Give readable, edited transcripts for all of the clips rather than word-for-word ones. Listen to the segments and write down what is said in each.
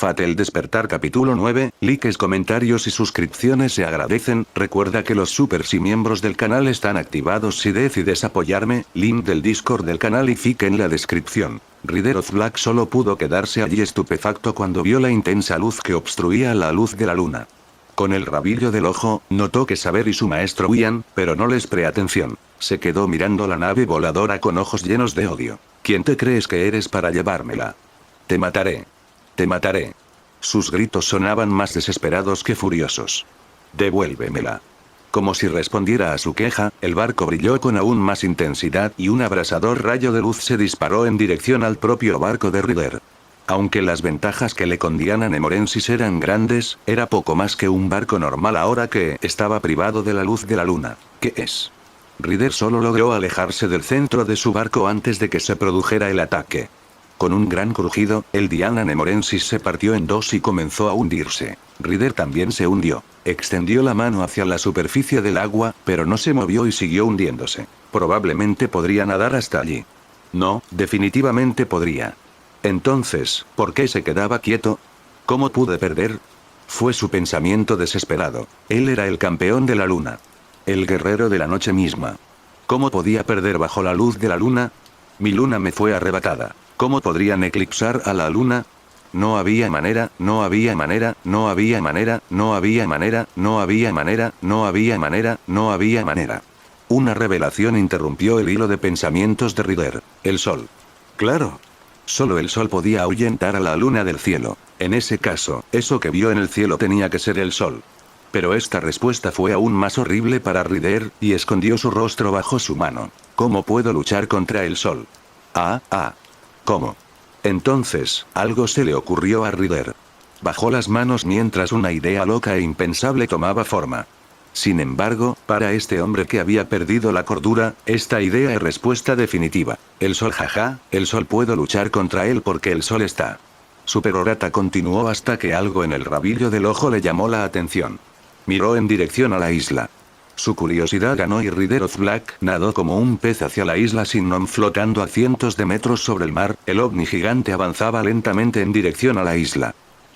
Fate el despertar capítulo 9, likes, comentarios y suscripciones se agradecen. Recuerda que los supers y miembros del canal están activados si decides apoyarme, link del Discord del canal y fique en la descripción. Rider of Black solo pudo quedarse allí estupefacto cuando vio la intensa luz que obstruía la luz de la luna. Con el rabillo del ojo, notó que Saber y su maestro huían, pero no les prestó atención. Se quedó mirando la nave voladora con ojos llenos de odio. ¿Quién te crees que eres para llevármela? Te mataré. Te mataré. Sus gritos sonaban más desesperados que furiosos. Devuélvemela. Como si respondiera a su queja, el barco brilló con aún más intensidad y un abrasador rayo de luz se disparó en dirección al propio barco de Rider. Aunque las ventajas que le concedían a Nemorensis eran grandes, era poco más que un barco normal ahora que estaba privado de la luz de la luna. ¿Qué es? Rider solo logró alejarse del centro de su barco antes de que se produjera el ataque. Con un gran crujido, el Diana Nemorensis se partió en dos y comenzó a hundirse. Rider también se hundió. Extendió la mano hacia la superficie del agua, pero no se movió y siguió hundiéndose. Probablemente podría nadar hasta allí. No, definitivamente podría. Entonces, ¿por qué se quedaba quieto? ¿Cómo pude perder? Fue su pensamiento desesperado. Él era el campeón de la luna. El guerrero de la noche misma. ¿Cómo podía perder bajo la luz de la luna? Mi luna me fue arrebatada. ¿Cómo podrían eclipsar a la luna? No había manera, no había manera, no había manera, no había manera, no había manera, no había manera, no había manera. Una revelación interrumpió el hilo de pensamientos de Rider. El sol. Claro. Solo el sol podía ahuyentar a la luna del cielo. En ese caso, eso que vio en el cielo tenía que ser el sol. Pero esta respuesta fue aún más horrible para Rider, y escondió su rostro bajo su mano. ¿Cómo puedo luchar contra el sol? ¿Cómo? Entonces, algo se le ocurrió a Rider. Bajó las manos mientras una idea loca e impensable tomaba forma. Sin embargo, para este hombre que había perdido la cordura, esta idea es respuesta definitiva. El sol, jaja, el sol, puedo luchar contra él porque el sol está. Su perorata continuó hasta que algo en el rabillo del ojo le llamó la atención. Miró en dirección a la isla. Su curiosidad ganó y Rider of Black nadó como un pez hacia la isla sin nom, flotando a cientos de metros sobre el mar. El ovni gigante avanzaba lentamente en dirección a la isla.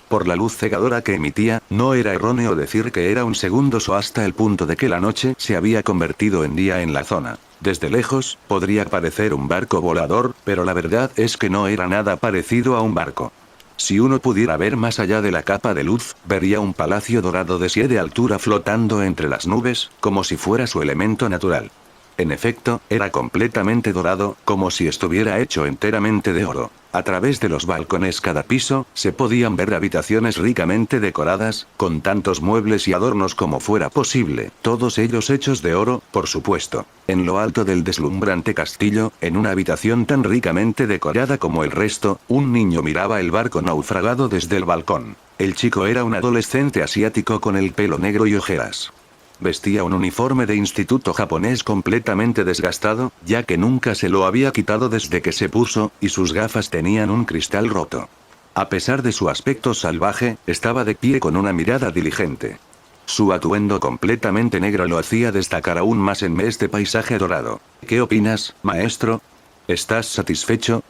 Por la luz cegadora que emitía, no era erróneo decir que era un segundo o hasta el punto de que la noche se había convertido en día en la zona. Desde lejos, podría parecer un barco volador, pero la verdad es que no era nada parecido a un barco. Si uno pudiera ver más allá de la capa de luz, vería un palacio dorado de 7 de altura flotando entre las nubes, como si fuera su elemento natural. En efecto, era completamente dorado, como si estuviera hecho enteramente de oro. A través de los balcones cada piso, se podían ver habitaciones ricamente decoradas, con tantos muebles y adornos como fuera posible, todos ellos hechos de oro, por supuesto. En lo alto del deslumbrante castillo, en una habitación tan ricamente decorada como el resto, un niño miraba el barco naufragado desde el balcón. El chico era un adolescente asiático con el pelo negro y ojeras. Vestía un uniforme de instituto japonés completamente desgastado, ya que nunca se lo había quitado desde que se puso, y sus gafas tenían un cristal roto. A pesar de su aspecto salvaje, estaba de pie con una mirada diligente. Su atuendo completamente negro lo hacía destacar aún más en este paisaje dorado. ¿Qué opinas, maestro? ¿Estás satisfecho?,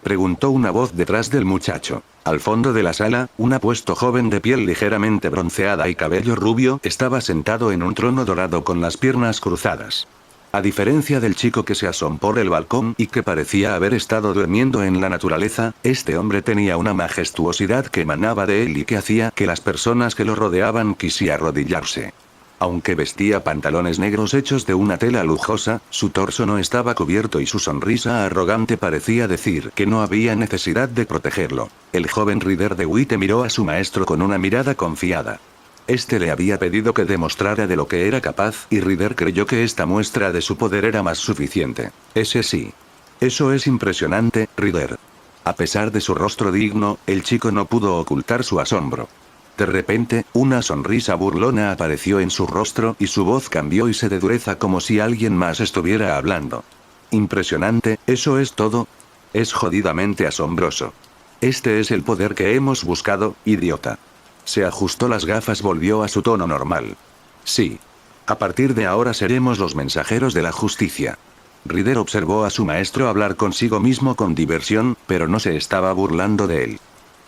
preguntó una voz detrás del muchacho. Al fondo de la sala, un apuesto joven de piel ligeramente bronceada y cabello rubio estaba sentado en un trono dorado con las piernas cruzadas. A diferencia del chico que se asomó por el balcón y que parecía haber estado durmiendo en la naturaleza, este hombre tenía una majestuosidad que emanaba de él y que hacía que las personas que lo rodeaban quisieran arrodillarse. Aunque vestía pantalones negros hechos de una tela lujosa, su torso no estaba cubierto y su sonrisa arrogante parecía decir que no había necesidad de protegerlo. El joven Rider de Witte miró a su maestro con una mirada confiada. Este le había pedido que demostrara de lo que era capaz y Rider creyó que esta muestra de su poder era más suficiente. Ese sí. Eso es impresionante, Rider. A pesar de su rostro digno, el chico no pudo ocultar su asombro. De repente, una sonrisa burlona apareció en su rostro y su voz cambió y se de dureza como si alguien más estuviera hablando. Impresionante, ¿eso es todo? Es jodidamente asombroso. Este es el poder que hemos buscado, idiota. Se ajustó las gafas, volvió a su tono normal. Sí. A partir de ahora seremos los mensajeros de la justicia. Rider observó a su maestro hablar consigo mismo con diversión, pero no se estaba burlando de él.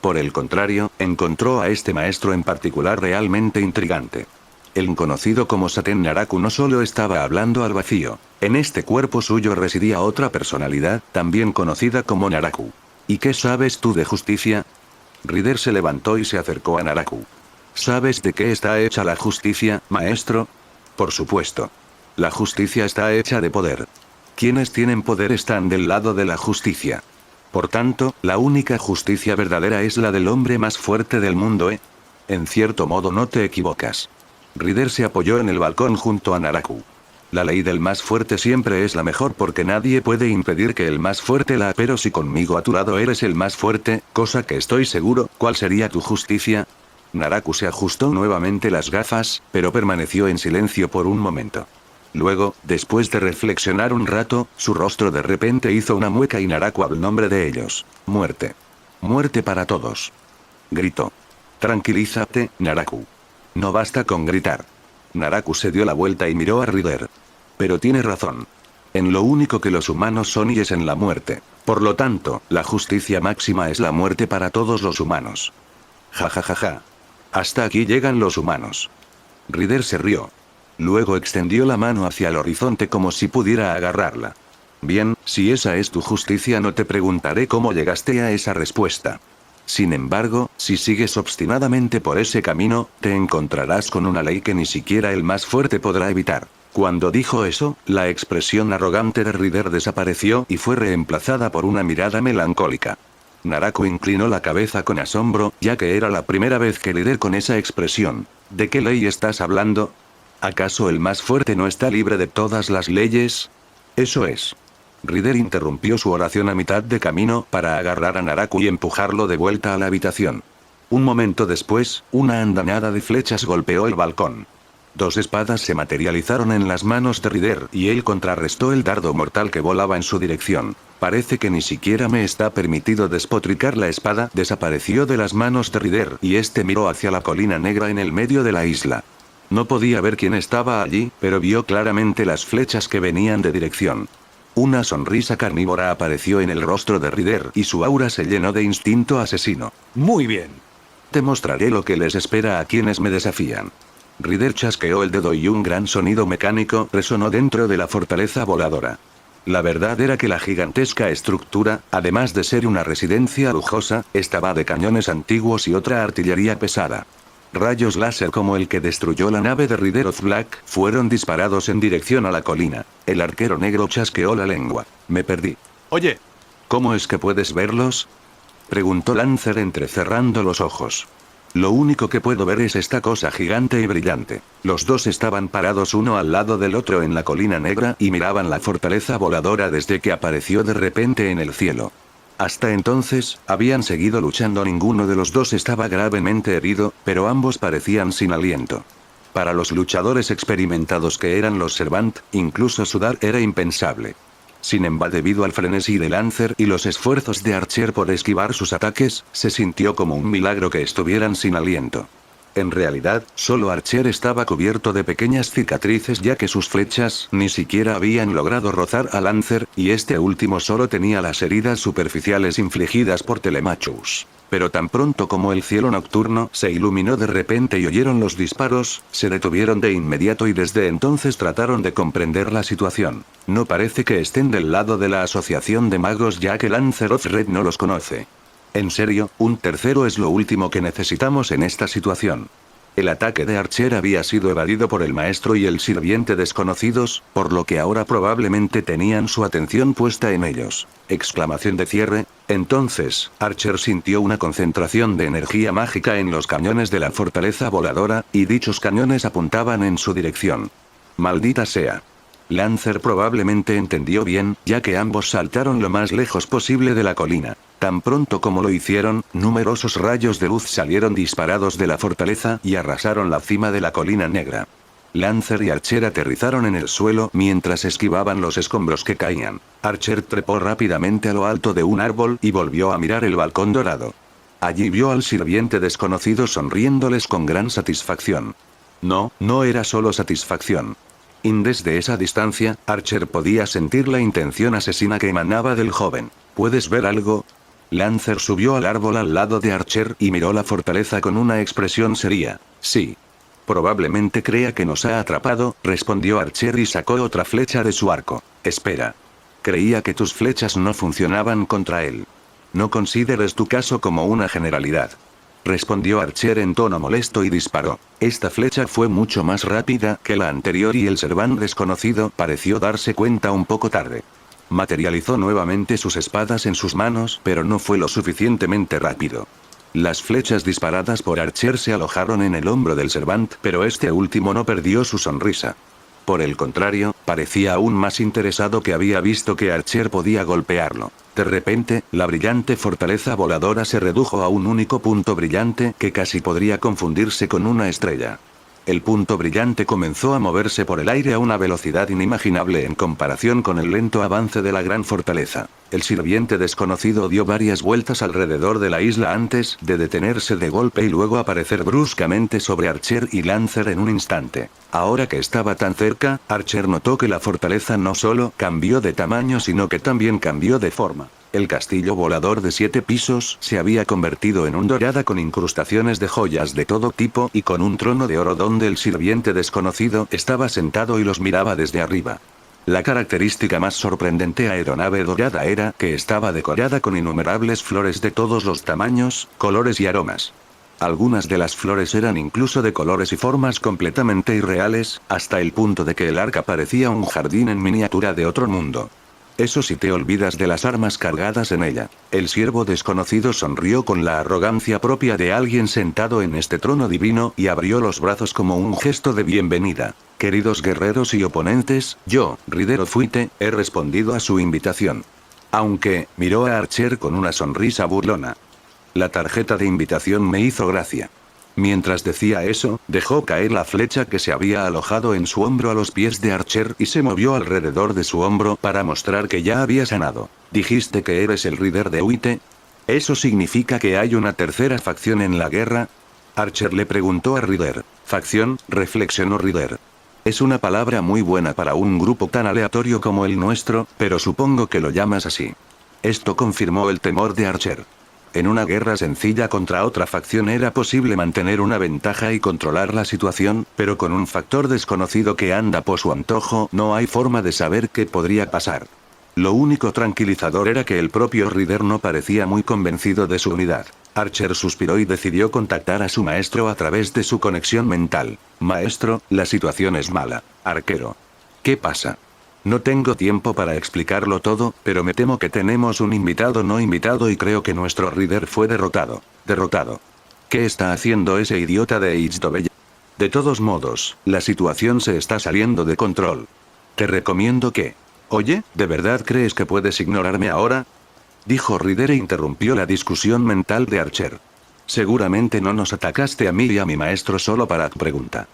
Por el contrario, encontró a este maestro en particular realmente intrigante. El conocido como Saten Naraku no solo estaba hablando al vacío. En este cuerpo suyo residía otra personalidad, también conocida como Naraku. ¿Y qué sabes tú de justicia? Rider se levantó y se acercó a Naraku. ¿Sabes de qué está hecha la justicia, maestro? Por supuesto. La justicia está hecha de poder. Quienes tienen poder están del lado de la justicia. Por tanto, la única justicia verdadera es la del hombre más fuerte del mundo, ¿eh? En cierto modo no te equivocas. Rider se apoyó en el balcón junto a Naraku. La ley del más fuerte siempre es la mejor porque nadie puede impedir que el más fuerte la... Pero si conmigo a tu lado eres el más fuerte, cosa que estoy seguro, ¿cuál sería tu justicia? Naraku se ajustó nuevamente las gafas, pero permaneció en silencio por un momento. Luego, después de reflexionar un rato, su rostro de repente hizo una mueca y Naraku habló en nombre de ellos. Muerte. Muerte para todos. Gritó. Tranquilízate, Naraku. No basta con gritar. Naraku se dio la vuelta y miró a Rider. Pero tiene razón. En lo único que los humanos son y es en la muerte. Por lo tanto, la justicia máxima es la muerte para todos los humanos. Ja ja ja ja. Hasta aquí llegan los humanos. Rider se rió. Luego extendió la mano hacia el horizonte como si pudiera agarrarla. Bien, si esa es tu justicia no te preguntaré cómo llegaste a esa respuesta. Sin embargo, si sigues obstinadamente por ese camino, te encontrarás con una ley que ni siquiera el más fuerte podrá evitar. Cuando dijo eso, la expresión arrogante de Rider desapareció y fue reemplazada por una mirada melancólica. Naraku inclinó la cabeza con asombro, ya que era la primera vez que Rider con esa expresión. ¿De qué ley estás hablando? ¿Acaso el más fuerte no está libre de todas las leyes? Eso es. Rider interrumpió su oración a mitad de camino para agarrar a Naraku y empujarlo de vuelta a la habitación. Un momento después, una andanada de flechas golpeó el balcón. Dos espadas se materializaron en las manos de Rider y él contrarrestó el dardo mortal que volaba en su dirección. Parece que ni siquiera me está permitido despotricar la espada. Desapareció de las manos de Rider y este miró hacia la colina negra en el medio de la isla. No podía ver quién estaba allí, pero vio claramente las flechas que venían de dirección. Una sonrisa carnívora apareció en el rostro de Rider y su aura se llenó de instinto asesino. Muy bien. Te mostraré lo que les espera a quienes me desafían. Rider chasqueó el dedo y un gran sonido mecánico resonó dentro de la fortaleza voladora. La verdad era que la gigantesca estructura, además de ser una residencia lujosa, estaba de cañones antiguos y otra artillería pesada. Rayos láser como el que destruyó la nave de Rider of Black fueron disparados en dirección a la colina. El arquero negro chasqueó la lengua. Me perdí. Oye. ¿Cómo es que puedes verlos? Preguntó Lancer entrecerrando los ojos. Lo único que puedo ver es esta cosa gigante y brillante. Los dos estaban parados uno al lado del otro en la colina negra y miraban la fortaleza voladora desde que apareció de repente en el cielo. Hasta entonces, habían seguido luchando. Ninguno de los dos estaba gravemente herido, pero ambos parecían sin aliento. Para los luchadores experimentados que eran los Servant, incluso sudar era impensable. Sin embargo, debido al frenesí de Lancer y los esfuerzos de Archer por esquivar sus ataques, se sintió como un milagro que estuvieran sin aliento. En realidad, solo Archer estaba cubierto de pequeñas cicatrices ya que sus flechas ni siquiera habían logrado rozar a Lancer, y este último solo tenía las heridas superficiales infligidas por Telemachus. Pero tan pronto como el cielo nocturno se iluminó de repente y oyeron los disparos, se detuvieron de inmediato y desde entonces trataron de comprender la situación. No parece que estén del lado de la asociación de magos ya que Lancer of Red no los conoce. En serio, un tercero es lo último que necesitamos en esta situación. El ataque de Archer había sido evadido por el maestro y el sirviente desconocidos, por lo que ahora probablemente tenían su atención puesta en ellos. Exclamación de cierre. Entonces, Archer sintió una concentración de energía mágica en los cañones de la fortaleza voladora, y dichos cañones apuntaban en su dirección. Maldita sea. Lancer probablemente entendió bien, ya que ambos saltaron lo más lejos posible de la colina. Tan pronto como lo hicieron, numerosos rayos de luz salieron disparados de la fortaleza y arrasaron la cima de la colina negra. Lancer y Archer aterrizaron en el suelo mientras esquivaban los escombros que caían. Archer trepó rápidamente a lo alto de un árbol y volvió a mirar el balcón dorado. Allí vio al sirviente desconocido sonriéndoles con gran satisfacción. No, no era solo satisfacción. Desde esa distancia, Archer podía sentir la intención asesina que emanaba del joven. ¿Puedes ver algo? Lancer subió al árbol al lado de Archer y miró la fortaleza con una expresión seria. Sí. Probablemente crea que nos ha atrapado, respondió Archer y sacó otra flecha de su arco. Espera. Creía que tus flechas no funcionaban contra él. No consideres tu caso como una generalidad. Respondió Archer en tono molesto y disparó. Esta flecha fue mucho más rápida que la anterior y el Servant desconocido pareció darse cuenta un poco tarde. Materializó nuevamente sus espadas en sus manos, pero no fue lo suficientemente rápido. Las flechas disparadas por Archer se alojaron en el hombro del Servant, pero este último no perdió su sonrisa. Por el contrario, parecía aún más interesado que había visto que Archer podía golpearlo. De repente, la brillante fortaleza voladora se redujo a un único punto brillante que casi podría confundirse con una estrella. El punto brillante comenzó a moverse por el aire a una velocidad inimaginable en comparación con el lento avance de la gran fortaleza. El sirviente desconocido dio varias vueltas alrededor de la isla antes de detenerse de golpe y luego aparecer bruscamente sobre Archer y Lancer en un instante. Ahora que estaba tan cerca, Archer notó que la fortaleza no solo cambió de tamaño sino que también cambió de forma. El castillo volador de 7 pisos se había convertido en un dorada con incrustaciones de joyas de todo tipo y con un trono de oro donde el sirviente desconocido estaba sentado y los miraba desde arriba. La característica más sorprendente aeronave dorada era que estaba decorada con innumerables flores de todos los tamaños, colores y aromas. Algunas de las flores eran incluso de colores y formas completamente irreales, hasta el punto de que el arca parecía un jardín en miniatura de otro mundo. Eso si te olvidas de las armas cargadas en ella. El siervo desconocido sonrió con la arrogancia propia de alguien sentado en este trono divino y abrió los brazos como un gesto de bienvenida. Queridos guerreros y oponentes, yo, Ryder Fuite, he respondido a su invitación. Aunque, miró a Archer con una sonrisa burlona. La tarjeta de invitación me hizo gracia. Mientras decía eso, dejó caer la flecha que se había alojado en su hombro a los pies de Archer y se movió alrededor de su hombro para mostrar que ya había sanado. ¿Dijiste que eres el Ryder de Uite? ¿Eso significa que hay una tercera facción en la guerra? Archer le preguntó a Ryder. Facción, reflexionó Ryder. Es una palabra muy buena para un grupo tan aleatorio como el nuestro, pero supongo que lo llamas así. Esto confirmó el temor de Archer. En una guerra sencilla contra otra facción era posible mantener una ventaja y controlar la situación, pero con un factor desconocido que anda por su antojo no hay forma de saber qué podría pasar. Lo único tranquilizador era que el propio Ryder no parecía muy convencido de su unidad. Archer suspiró y decidió contactar a su maestro a través de su conexión mental. Maestro, la situación es mala. Arquero. ¿Qué pasa? No tengo tiempo para explicarlo todo, pero me temo que tenemos un invitado no invitado y creo que nuestro Ryder fue derrotado. Derrotado. ¿Qué está haciendo ese idiota de Ichtobella? De todos modos, la situación se está saliendo de control. Te recomiendo que... Oye, ¿de verdad crees que puedes ignorarme ahora? Dijo Ryder e interrumpió la discusión mental de Archer. Seguramente no nos atacaste a mí y a mi maestro solo para tu pregunta.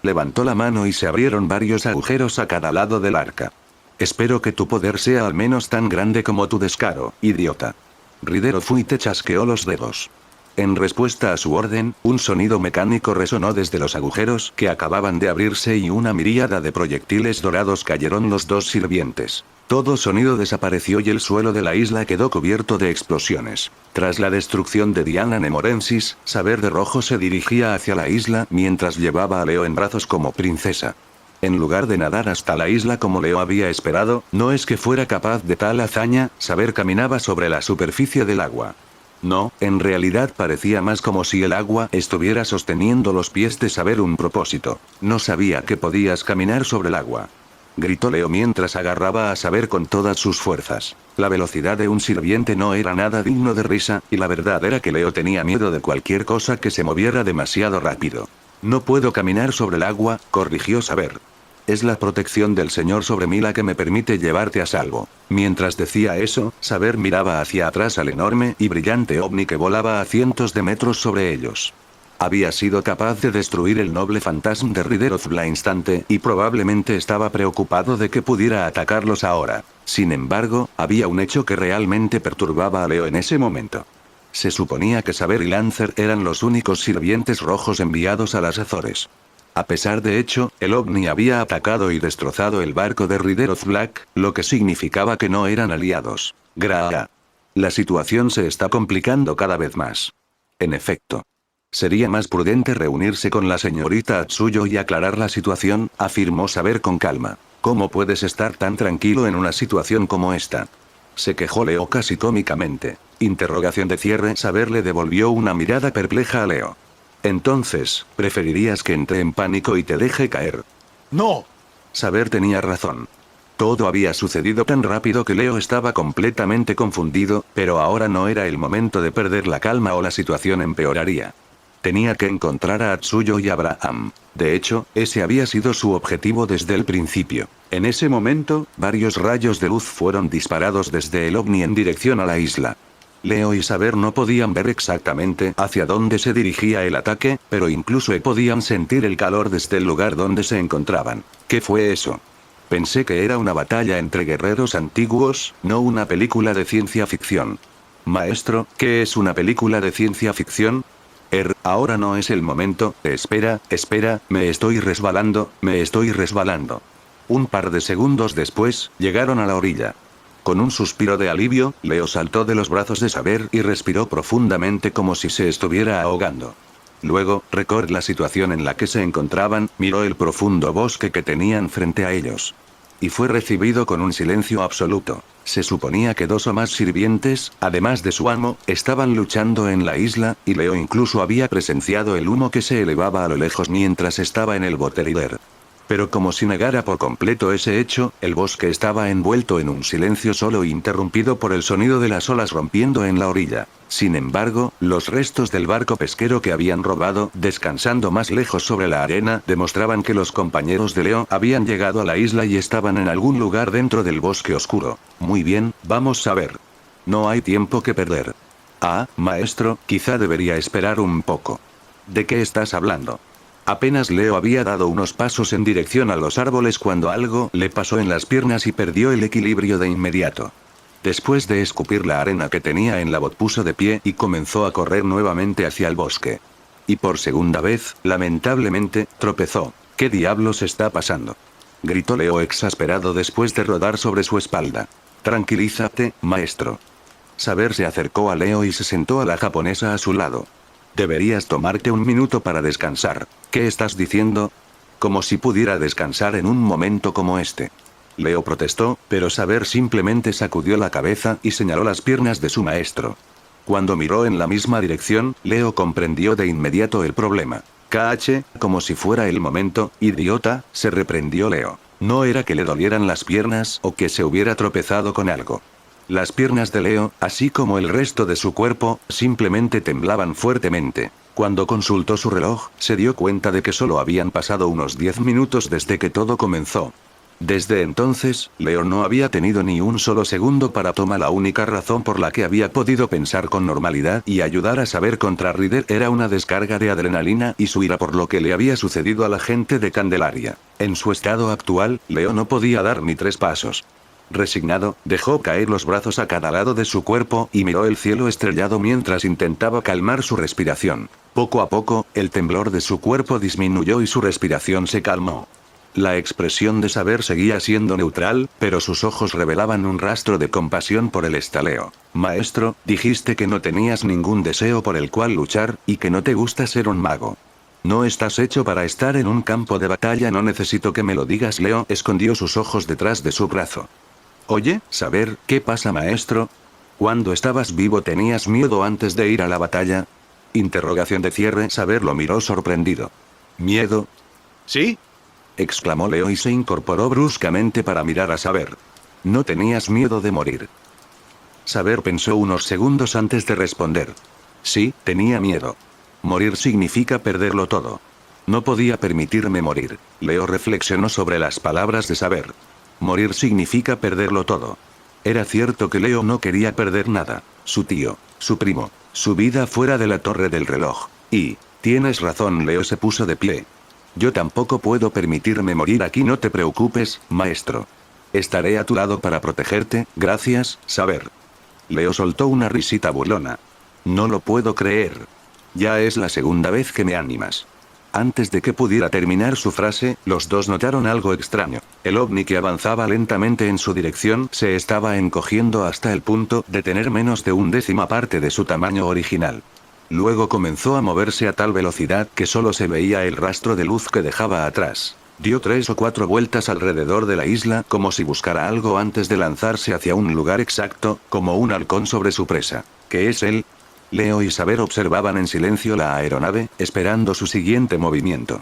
Levantó la mano y se abrieron varios agujeros a cada lado del arca. Espero que tu poder sea al menos tan grande como tu descaro, idiota. Ryder Fuite chasqueó los dedos. En respuesta a su orden, un sonido mecánico resonó desde los agujeros que acababan de abrirse y una miríada de proyectiles dorados cayeron los dos sirvientes. Todo sonido desapareció y el suelo de la isla quedó cubierto de explosiones. Tras la destrucción de Diana Nemorensis, Saber de Rojo se dirigía hacia la isla mientras llevaba a Leo en brazos como princesa. En lugar de nadar hasta la isla como Leo había esperado, no es que fuera capaz de tal hazaña, Saber caminaba sobre la superficie del agua. No, en realidad parecía más como si el agua estuviera sosteniendo los pies de Saber un propósito. No sabía que podías caminar sobre el agua. Gritó Leo mientras agarraba a Saber con todas sus fuerzas. La velocidad de un sirviente no era nada digno de risa, y la verdad era que Leo tenía miedo de cualquier cosa que se moviera demasiado rápido. No puedo caminar sobre el agua, corrigió Saber. Es la protección del Señor sobre mí la que me permite llevarte a salvo. Mientras decía eso, Saber miraba hacia atrás al enorme y brillante ovni que volaba a cientos de metros sobre ellos. Había sido capaz de destruir el noble fantasma de Ryderoth al instante, y probablemente estaba preocupado de que pudiera atacarlos ahora. Sin embargo, había un hecho que realmente perturbaba a Leo en ese momento. Se suponía que Saber y Lancer eran los únicos sirvientes rojos enviados a las Azores. A pesar de hecho, el ovni había atacado y destrozado el barco de Ryderoth Black, lo que significaba que no eran aliados. Graa. La situación se está complicando cada vez más. En efecto. Sería más prudente reunirse con la señorita Atsuyo y aclarar la situación, afirmó Saber con calma. ¿Cómo puedes estar tan tranquilo en una situación como esta? Se quejó Leo casi cómicamente. Interrogación de cierre. Saber le devolvió una mirada perpleja a Leo. Entonces, ¿preferirías que entre en pánico y te deje caer? No. Saber tenía razón. Todo había sucedido tan rápido que Leo estaba completamente confundido, pero ahora no era el momento de perder la calma o la situación empeoraría. Tenía que encontrar a Atsuyo y Abraham. De hecho, ese había sido su objetivo desde el principio. En ese momento, varios rayos de luz fueron disparados desde el ovni en dirección a la isla. Leo y Saber no podían ver exactamente hacia dónde se dirigía el ataque, pero incluso podían sentir el calor desde el lugar donde se encontraban. ¿Qué fue eso? Pensé que era una batalla entre guerreros antiguos, no una película de ciencia ficción. Maestro, ¿qué es una película de ciencia ficción? Ahora no es el momento. Espera, me estoy resbalando. Un par de segundos después, llegaron a la orilla. Con un suspiro de alivio, Leo saltó de los brazos de Saber y respiró profundamente como si se estuviera ahogando. Luego, recordó la situación en la que se encontraban, miró el profundo bosque que tenían frente a ellos. Y fue recibido con un silencio absoluto. Se suponía que 2 o más sirvientes, además de su amo, estaban luchando en la isla, y Leo incluso había presenciado el humo que se elevaba a lo lejos mientras estaba en el botelíder. Pero como si negara por completo ese hecho, el bosque estaba envuelto en un silencio solo interrumpido por el sonido de las olas rompiendo en la orilla. Sin embargo, los restos del barco pesquero que habían robado, descansando más lejos sobre la arena, demostraban que los compañeros de Leo habían llegado a la isla y estaban en algún lugar dentro del bosque oscuro. Muy bien, vamos a ver. No hay tiempo que perder. Ah, maestro, quizá debería esperar un poco. ¿De qué estás hablando? Apenas Leo había dado unos pasos en dirección a los árboles cuando algo le pasó en las piernas y perdió el equilibrio de inmediato. Después de escupir la arena que tenía en la bota, puso de pie y comenzó a correr nuevamente hacia el bosque. Y por segunda vez, lamentablemente, tropezó. ¿Qué diablos está pasando? Gritó Leo exasperado después de rodar sobre su espalda. Tranquilízate, maestro. Saber se acercó a Leo y se sentó a la japonesa a su lado. Deberías tomarte un minuto para descansar. ¿Qué estás diciendo? Como si pudiera descansar en un momento como este. Leo protestó, pero Saber simplemente sacudió la cabeza y señaló las piernas de su maestro. Cuando miró en la misma dirección, Leo comprendió de inmediato el problema. KH, como si fuera el momento, idiota, se reprendió Leo. No era que le dolieran las piernas o que se hubiera tropezado con algo. Las piernas de Leo, así como el resto de su cuerpo, simplemente temblaban fuertemente. Cuando consultó su reloj, se dio cuenta de que solo habían pasado unos 10 minutos desde que todo comenzó. Desde entonces, Leo no había tenido ni un solo segundo para tomar. La única razón por la que había podido pensar con normalidad y ayudar a Saber contra Rider era una descarga de adrenalina y su ira por lo que le había sucedido a la gente de Candelaria. En su estado actual, Leo no podía dar ni 3 pasos. Resignado, dejó caer los brazos a cada lado de su cuerpo y miró el cielo estrellado mientras intentaba calmar su respiración. Poco a poco, el temblor de su cuerpo disminuyó y su respiración se calmó. La expresión de Saber seguía siendo neutral, pero sus ojos revelaban un rastro de compasión por el estaleo. Maestro, dijiste que no tenías ningún deseo por el cual luchar, y que no te gusta ser un mago. No estás hecho para estar en un campo de batalla. No necesito que me lo digas. Leo escondió sus ojos detrás de su brazo. Oye, Saber, ¿qué pasa, maestro? Cuando estabas vivo tenías miedo antes de ir a la batalla. Interrogación de cierre. Saber lo miró sorprendido. ¿Miedo? ¿Sí? Exclamó Leo y se incorporó bruscamente para mirar a Saber. No tenías miedo de morir. Saber pensó unos segundos antes de responder. Sí, tenía miedo. Morir significa perderlo todo. No podía permitirme morir. Leo reflexionó sobre las palabras de Saber. Morir significa perderlo todo. Era cierto que Leo no quería perder nada. Su tío, su primo, su vida fuera de la torre del reloj. Y, tienes razón. Leo se puso de pie. Yo tampoco puedo permitirme morir aquí. No te preocupes, maestro. Estaré a tu lado para protegerte, gracias, Saber. Leo soltó una risita burlona. No lo puedo creer. Ya es la segunda vez que me animas. Antes de que pudiera terminar su frase, los dos notaron algo extraño. El ovni que avanzaba lentamente en su dirección se estaba encogiendo hasta el punto de tener menos de un décima parte de su tamaño original. Luego comenzó a moverse a tal velocidad que solo se veía el rastro de luz que dejaba atrás. Dio 3 o 4 vueltas alrededor de la isla como si buscara algo antes de lanzarse hacia un lugar exacto, como un halcón sobre su presa. ¿Qué es él? Leo y Saber observaban en silencio la aeronave, esperando su siguiente movimiento.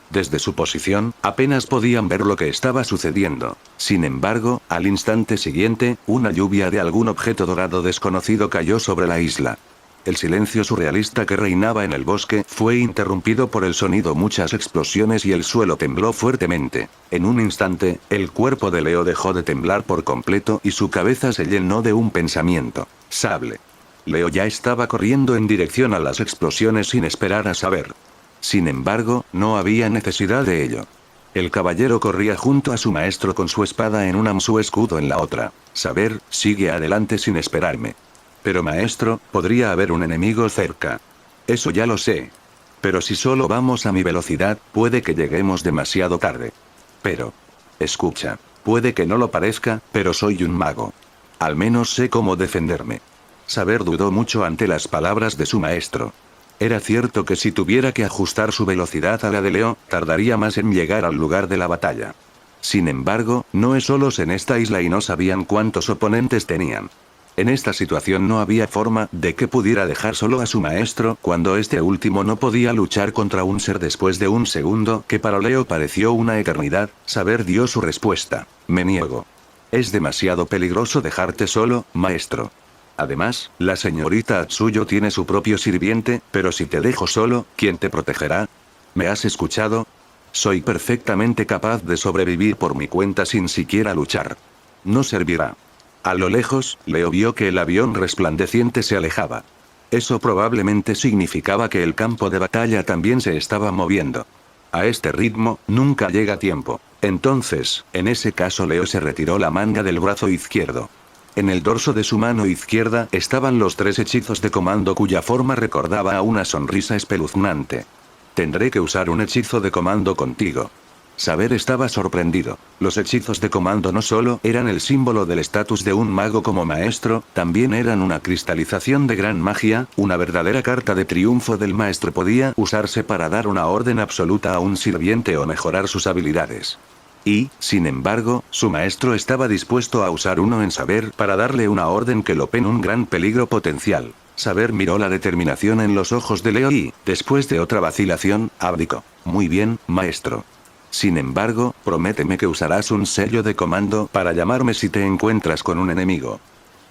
Desde su posición, apenas podían ver lo que estaba sucediendo. Sin embargo, al instante siguiente, una lluvia de algún objeto dorado desconocido cayó sobre la isla. El silencio surrealista que reinaba en el bosque fue interrumpido por el sonido, muchas explosiones y el suelo tembló fuertemente. En un instante, el cuerpo de Leo dejó de temblar por completo y su cabeza se llenó de un pensamiento. Sable. Leo ya estaba corriendo en dirección a las explosiones sin esperar a Saber. Sin embargo, no había necesidad de ello. El caballero corría junto a su maestro con su espada en una y su escudo en la otra. Saber, sigue adelante sin esperarme. Pero maestro, podría haber un enemigo cerca. Eso ya lo sé. Pero si solo vamos a mi velocidad, puede que lleguemos demasiado tarde. Pero... escucha. Puede que no lo parezca, pero soy un mago. Al menos sé cómo defenderme. Saber dudó mucho ante las palabras de su maestro. Era cierto que si tuviera que ajustar su velocidad a la de Leo, tardaría más en llegar al lugar de la batalla. Sin embargo, no es solos en esta isla y no sabían cuántos oponentes tenían. En esta situación no había forma de que pudiera dejar solo a su maestro cuando este último no podía luchar contra un ser después de un segundo que para Leo pareció una eternidad. Saber dio su respuesta. Me niego. Es demasiado peligroso dejarte solo, maestro. Además, la señorita Atsuyo tiene su propio sirviente, pero si te dejo solo, ¿quién te protegerá? ¿Me has escuchado? Soy perfectamente capaz de sobrevivir por mi cuenta sin siquiera luchar. No servirá. A lo lejos, Leo vio que el avión resplandeciente se alejaba. Eso probablemente significaba que el campo de batalla también se estaba moviendo. A este ritmo, nunca llega tiempo. Entonces, en ese caso Leo se retiró la manga del brazo izquierdo. En el dorso de su mano izquierda estaban los 3 hechizos de comando cuya forma recordaba a una sonrisa espeluznante. Tendré que usar un hechizo de comando contigo. Saber estaba sorprendido. Los hechizos de comando no solo eran el símbolo del estatus de un mago como maestro, también eran una cristalización de gran magia, una verdadera carta de triunfo del maestro. Podía usarse para dar una orden absoluta a un sirviente o mejorar sus habilidades. Y, sin embargo, su maestro estaba dispuesto a usar uno en Saber para darle una orden que lo pone en un gran peligro potencial. Saber miró la determinación en los ojos de Leo y, después de otra vacilación, abdicó. Muy bien, maestro. Sin embargo, prométeme que usarás un sello de comando para llamarme si te encuentras con un enemigo.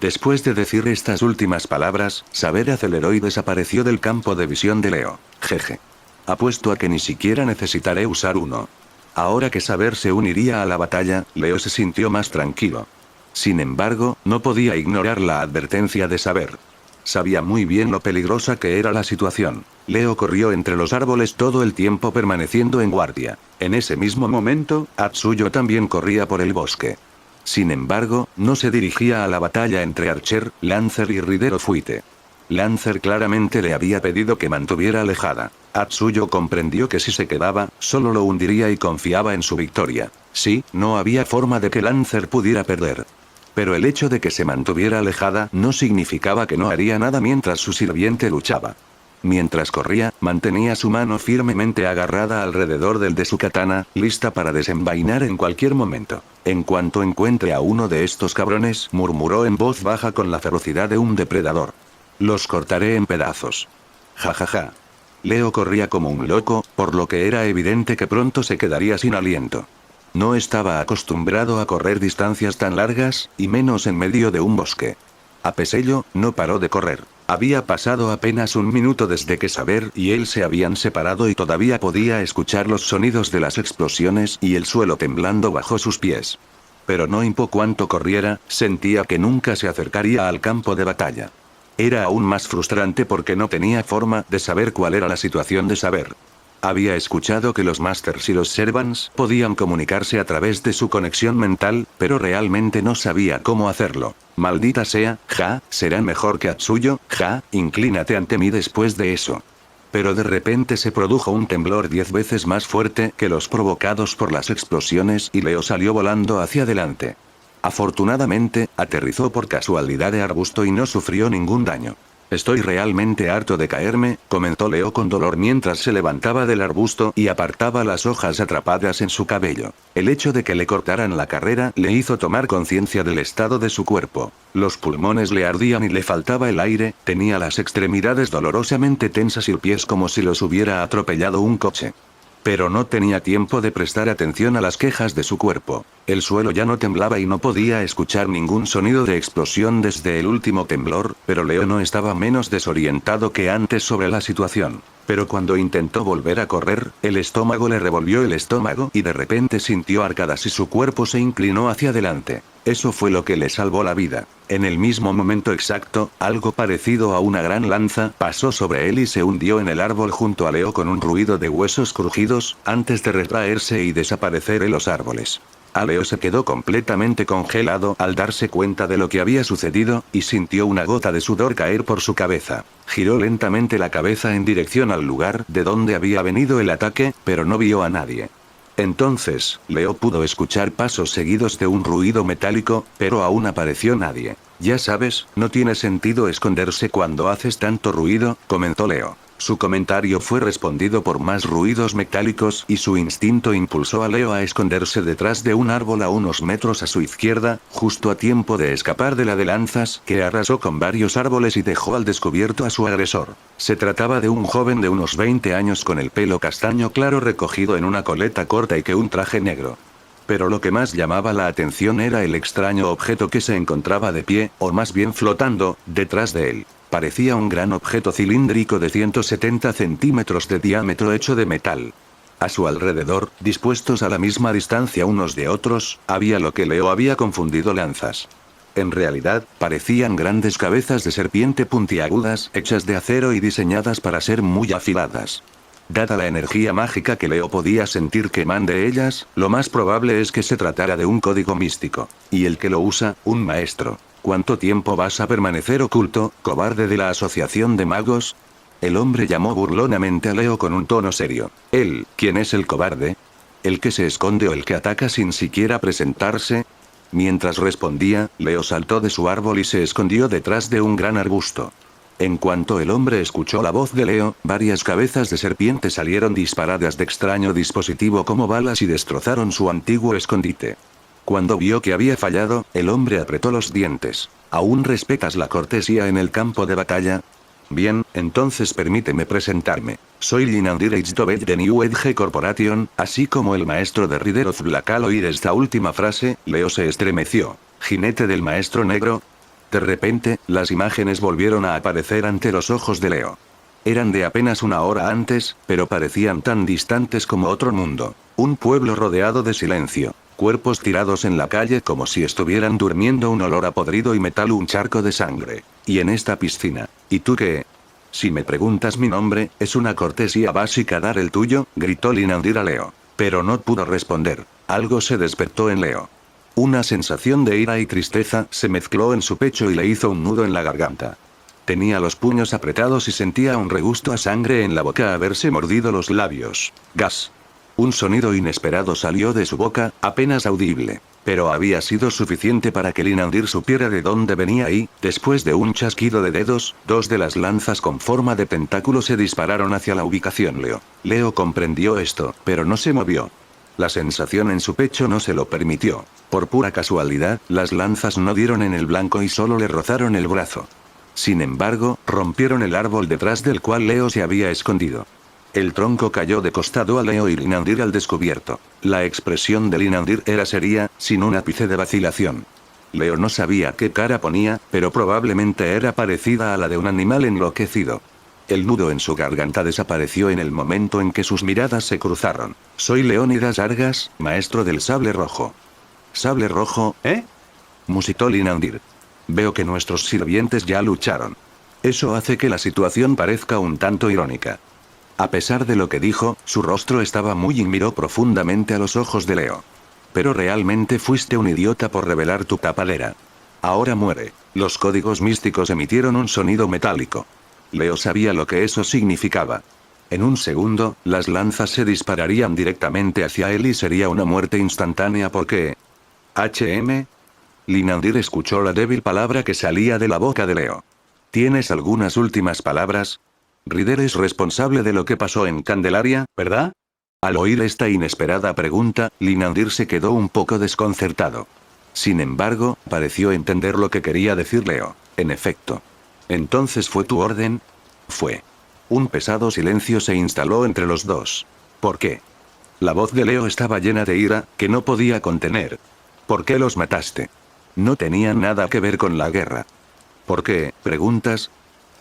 Después de decir estas últimas palabras, Saber aceleró y desapareció del campo de visión de Leo. Jeje. Apuesto a que ni siquiera necesitaré usar uno. Ahora que Saber se uniría a la batalla, Leo se sintió más tranquilo. Sin embargo, no podía ignorar la advertencia de Saber. Sabía muy bien lo peligrosa que era la situación. Leo corrió entre los árboles todo el tiempo permaneciendo en guardia. En ese mismo momento, Atsuyo también corría por el bosque. Sin embargo, no se dirigía a la batalla entre Archer, Lancer y Ridero Fuite. Lancer claramente le había pedido que mantuviera alejada. Atsuyo comprendió que si se quedaba, solo lo hundiría y confiaba en su victoria. Sí, no había forma de que Lancer pudiera perder. Pero el hecho de que se mantuviera alejada no significaba que no haría nada mientras su sirviente luchaba. Mientras corría, mantenía su mano firmemente agarrada alrededor del de su katana, lista para desenvainar en cualquier momento. En cuanto encuentre a uno de estos cabrones, murmuró en voz baja con la ferocidad de un depredador. Los cortaré en pedazos. Jajaja. Leo corría como un loco, por lo que era evidente que pronto se quedaría sin aliento. No estaba acostumbrado a correr distancias tan largas, y menos en medio de un bosque. A Pesello, no paró de correr. Había pasado apenas un minuto desde que Saber y él se habían separado y todavía podía escuchar los sonidos de las explosiones y el suelo temblando bajo sus pies. Pero no importó cuánto corriera, sentía que nunca se acercaría al campo de batalla. Era aún más frustrante porque no tenía forma de saber cuál era la situación de Saber. Había escuchado que los Masters y los Servants podían comunicarse a través de su conexión mental, pero realmente no sabía cómo hacerlo. Maldita sea, será mejor que Atsuyo, inclínate ante mí después de eso. Pero de repente se produjo un temblor 10 veces más fuerte que los provocados por las explosiones y Leo salió volando hacia adelante. Afortunadamente, aterrizó por casualidad de arbusto y no sufrió ningún daño. Estoy realmente harto de caerme, comentó Leo con dolor mientras se levantaba del arbusto y apartaba las hojas atrapadas en su cabello. El hecho de que le cortaran la carrera le hizo tomar conciencia del estado de su cuerpo. Los pulmones le ardían y le faltaba el aire, tenía las extremidades dolorosamente tensas y los pies como si los hubiera atropellado un coche. Pero no tenía tiempo de prestar atención a las quejas de su cuerpo. El suelo ya no temblaba y no podía escuchar ningún sonido de explosión desde el último temblor, pero Leo no estaba menos desorientado que antes sobre la situación. Pero cuando intentó volver a correr, el estómago le revolvió el estómago y de repente sintió arcadas y su cuerpo se inclinó hacia adelante. Eso fue lo que le salvó la vida. En el mismo momento exacto, algo parecido a una gran lanza pasó sobre él y se hundió en el árbol junto a Leo con un ruido de huesos crujidos, antes de retraerse y desaparecer en los árboles. Leo se quedó completamente congelado al darse cuenta de lo que había sucedido, y sintió una gota de sudor caer por su cabeza. Giró lentamente la cabeza en dirección al lugar de donde había venido el ataque, pero no vio a nadie. Entonces, Leo pudo escuchar pasos seguidos de un ruido metálico, pero aún apareció nadie. Ya sabes, no tiene sentido esconderse cuando haces tanto ruido, comentó Leo. Su comentario fue respondido por más ruidos metálicos y su instinto impulsó a Leo a esconderse detrás de un árbol a unos metros a su izquierda, justo a tiempo de escapar de la de lanzas que arrasó con varios árboles y dejó al descubierto a su agresor. Se trataba de un joven de unos 20 años con el pelo castaño claro recogido en una coleta corta y que un traje negro. Pero lo que más llamaba la atención era el extraño objeto que se encontraba de pie, o más bien flotando, detrás de él. Parecía un gran objeto cilíndrico de 170 centímetros de diámetro hecho de metal. A su alrededor, dispuestos a la misma distancia unos de otros, había lo que Leo había confundido lanzas. En realidad, parecían grandes cabezas de serpiente puntiagudas hechas de acero y diseñadas para ser muy afiladas. Dada la energía mágica que Leo podía sentir que eman de ellas, lo más probable es que se tratara de un código místico. Y el que lo usa, un maestro. ¿Cuánto tiempo vas a permanecer oculto, cobarde de la Asociación de Magos? El hombre llamó burlonamente a Leo con un tono serio. ¿Él, quién es el cobarde? ¿El que se esconde o el que ataca sin siquiera presentarse? Mientras respondía, Leo saltó de su árbol y se escondió detrás de un gran arbusto. En cuanto el hombre escuchó la voz de Leo, varias cabezas de serpiente salieron disparadas de extraño dispositivo como balas y destrozaron su antiguo escondite. Cuando vio que había fallado, el hombre apretó los dientes. ¿Aún respetas la cortesía en el campo de batalla? Bien, entonces permíteme presentarme. Soy Linandir H. de New Age Corporation, así como el maestro de Rider of Black Alloy. Esta última frase, Leo se estremeció. ¿Jinete del maestro negro? De repente, las imágenes volvieron a aparecer ante los ojos de Leo. Eran de apenas una hora antes, pero parecían tan distantes como otro mundo. Un pueblo rodeado de silencio. Cuerpos tirados en la calle como si estuvieran durmiendo, un olor a podrido y metal, un charco de sangre. Y en esta piscina. ¿Y tú qué? Si me preguntas mi nombre, es una cortesía básica dar el tuyo, gritó Linandir a Leo. Pero no pudo responder. Algo se despertó en Leo. Una sensación de ira y tristeza se mezcló en su pecho y le hizo un nudo en la garganta. Tenía los puños apretados y sentía un regusto a sangre en la boca haberse mordido los labios. Gas. Un sonido inesperado salió de su boca, apenas audible. Pero había sido suficiente para que Linandir supiera de dónde venía y, después de un chasquido de dedos, dos de las lanzas con forma de tentáculo se dispararon hacia la ubicación Leo. Leo comprendió esto, pero no se movió. La sensación en su pecho no se lo permitió. Por pura casualidad, las lanzas no dieron en el blanco y solo le rozaron el brazo. Sin embargo, rompieron el árbol detrás del cual Leo se había escondido. El tronco cayó de costado a Leo y Linandir al descubierto. La expresión de Linandir era seria, sin un ápice de vacilación. Leo no sabía qué cara ponía, pero probablemente era parecida a la de un animal enloquecido. El nudo en su garganta desapareció en el momento en que sus miradas se cruzaron. Soy Leónidas Argas, maestro del sable rojo. ¿Sable rojo, eh? Musitó Linandir. Veo que nuestros sirvientes ya lucharon. Eso hace que la situación parezca un tanto irónica. A pesar de lo que dijo, su rostro estaba muy y miró profundamente a los ojos de Leo. Pero realmente fuiste un idiota por revelar tu tapadera. Ahora muere. Los códigos místicos emitieron un sonido metálico. Leo sabía lo que eso significaba. En un segundo, las lanzas se dispararían directamente hacia él y sería una muerte instantánea porque... HM. Linandir escuchó la débil palabra que salía de la boca de Leo. ¿Tienes algunas últimas palabras? Ryder es responsable de lo que pasó en Candelaria, ¿verdad? Al oír esta inesperada pregunta, Linandir se quedó un poco desconcertado. Sin embargo, pareció entender lo que quería decir Leo. En efecto. ¿Entonces fue tu orden? Fue. Un pesado silencio se instaló entre los dos. ¿Por qué? La voz de Leo estaba llena de ira, que no podía contener. ¿Por qué los mataste? No tenían nada que ver con la guerra. ¿Por qué? ¿Preguntas?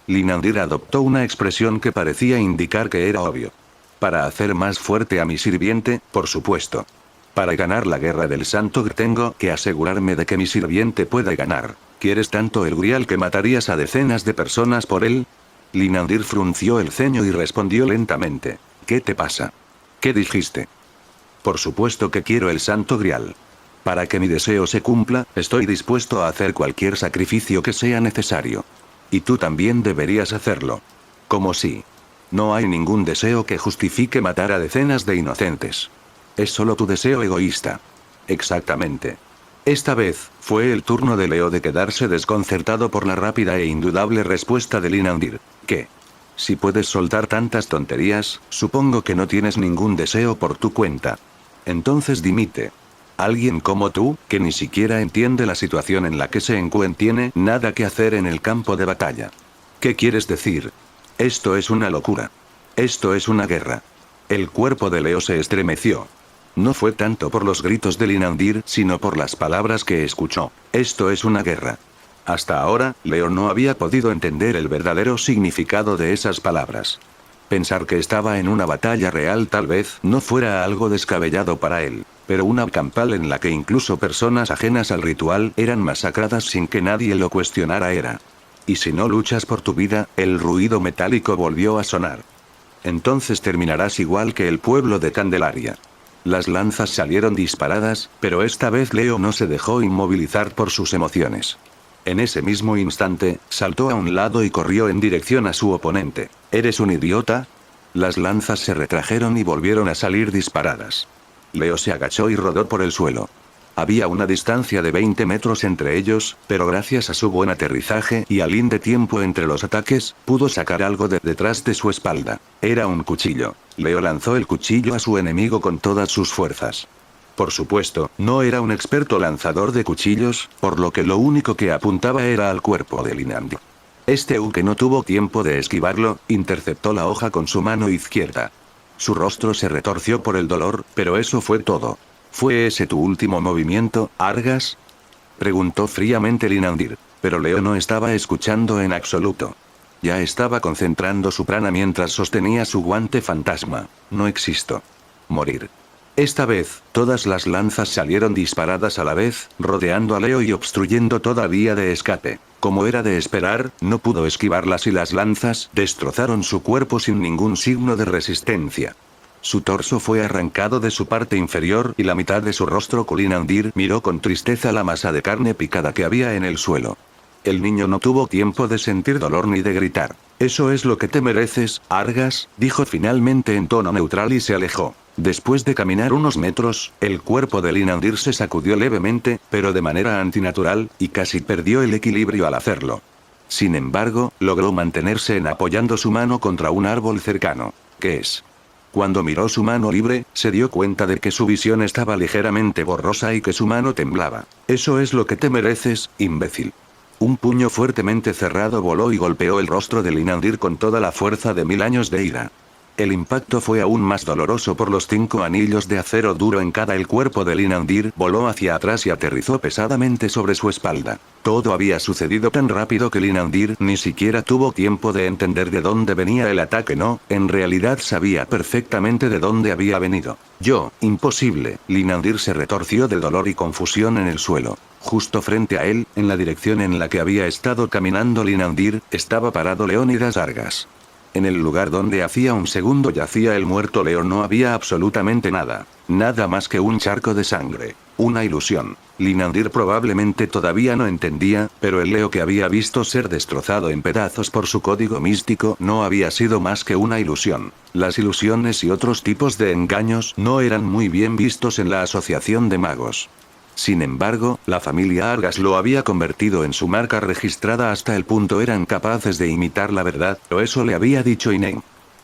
Linandir adoptó una expresión que parecía indicar que era obvio. Para hacer más fuerte a mi sirviente, por supuesto. Para ganar la guerra del Santo tengo que asegurarme de que mi sirviente pueda ganar. ¿Quieres tanto el Grial que matarías a decenas de personas por él? Linandir frunció el ceño y respondió lentamente. ¿Qué te pasa? ¿Qué dijiste? Por supuesto que quiero el Santo Grial. Para que mi deseo se cumpla, estoy dispuesto a hacer cualquier sacrificio que sea necesario. Y tú también deberías hacerlo. ¿Cómo si? No hay ningún deseo que justifique matar a decenas de inocentes. Es solo tu deseo egoísta. Exactamente. Esta vez, fue el turno de Leo de quedarse desconcertado por la rápida e indudable respuesta de Linandir. ¿Qué? Si puedes soltar tantas tonterías, supongo que no tienes ningún deseo por tu cuenta. Entonces dimite. Alguien como tú, que ni siquiera entiende la situación en la que se encuentra, tiene nada que hacer en el campo de batalla. ¿Qué quieres decir? Esto es una locura. Esto es una guerra. El cuerpo de Leo se estremeció. No fue tanto por los gritos de Linandir, sino por las palabras que escuchó. Esto es una guerra. Hasta ahora, Leo no había podido entender el verdadero significado de esas palabras. Pensar que estaba en una batalla real tal vez no fuera algo descabellado para él, pero una campal en la que incluso personas ajenas al ritual eran masacradas sin que nadie lo cuestionara era. Y si no luchas por tu vida, el ruido metálico volvió a sonar. Entonces terminarás igual que el pueblo de Candelaria. Las lanzas salieron disparadas, pero esta vez Leo no se dejó inmovilizar por sus emociones. En ese mismo instante, saltó a un lado y corrió en dirección a su oponente. ¿Eres un idiota? Las lanzas se retrajeron y volvieron a salir disparadas. Leo se agachó y rodó por el suelo. Había una distancia de 20 metros entre ellos, pero gracias a su buen aterrizaje y al de tiempo entre los ataques, pudo sacar algo de detrás de su espalda. Era un cuchillo. Leo lanzó el cuchillo a su enemigo con todas sus fuerzas. Por supuesto, no era un experto lanzador de cuchillos, por lo que lo único que apuntaba era al cuerpo de Linandir. Que no tuvo tiempo de esquivarlo, interceptó la hoja con su mano izquierda. Su rostro se retorció por el dolor, pero eso fue todo. ¿Fue ese tu último movimiento, Argas? Preguntó fríamente Linandir, pero Leo no estaba escuchando en absoluto. Ya estaba concentrando su prana mientras sostenía su guante fantasma. No existo. Morir. Esta vez, todas las lanzas salieron disparadas a la vez, rodeando a Leo y obstruyendo toda vía de escape. Como era de esperar, no pudo esquivarlas y las lanzas destrozaron su cuerpo sin ningún signo de resistencia. Su torso fue arrancado de su parte inferior y la mitad de su rostro. Linandir miró con tristeza la masa de carne picada que había en el suelo. El niño no tuvo tiempo de sentir dolor ni de gritar. «Eso es lo que te mereces, Argas», dijo finalmente en tono neutral y se alejó. Después de caminar unos metros, el cuerpo de Linandir se sacudió levemente, pero de manera antinatural, y casi perdió el equilibrio al hacerlo. Sin embargo, logró mantenerse en apoyando su mano contra un árbol cercano. ¿Qué es? Cuando miró su mano libre, se dio cuenta de que su visión estaba ligeramente borrosa y que su mano temblaba. «Eso es lo que te mereces, imbécil». Un puño fuertemente cerrado voló y golpeó el rostro de Linandir con toda la fuerza de 1000 años de ira. El impacto fue aún más doloroso por los 5 anillos de acero duro en cada. El cuerpo de Linandir voló hacia atrás y aterrizó pesadamente sobre su espalda. Todo había sucedido tan rápido que Linandir ni siquiera tuvo tiempo de entender de dónde venía el ataque. No, en realidad sabía perfectamente de dónde había venido. Imposible. Linandir se retorció de dolor y confusión en el suelo. Justo frente a él, en la dirección en la que había estado caminando Linandir, estaba parado Leónidas Argas. En el lugar donde hacía un segundo yacía el muerto Leo no había absolutamente nada. Nada más que un charco de sangre. Una ilusión. Linandir probablemente todavía no entendía, pero el Leo que había visto ser destrozado en pedazos por su código místico no había sido más que una ilusión. Las ilusiones y otros tipos de engaños no eran muy bien vistos en la asociación de magos. Sin embargo, la familia Argas lo había convertido en su marca registrada hasta el punto eran capaces de imitar la verdad, o eso le había dicho Inen.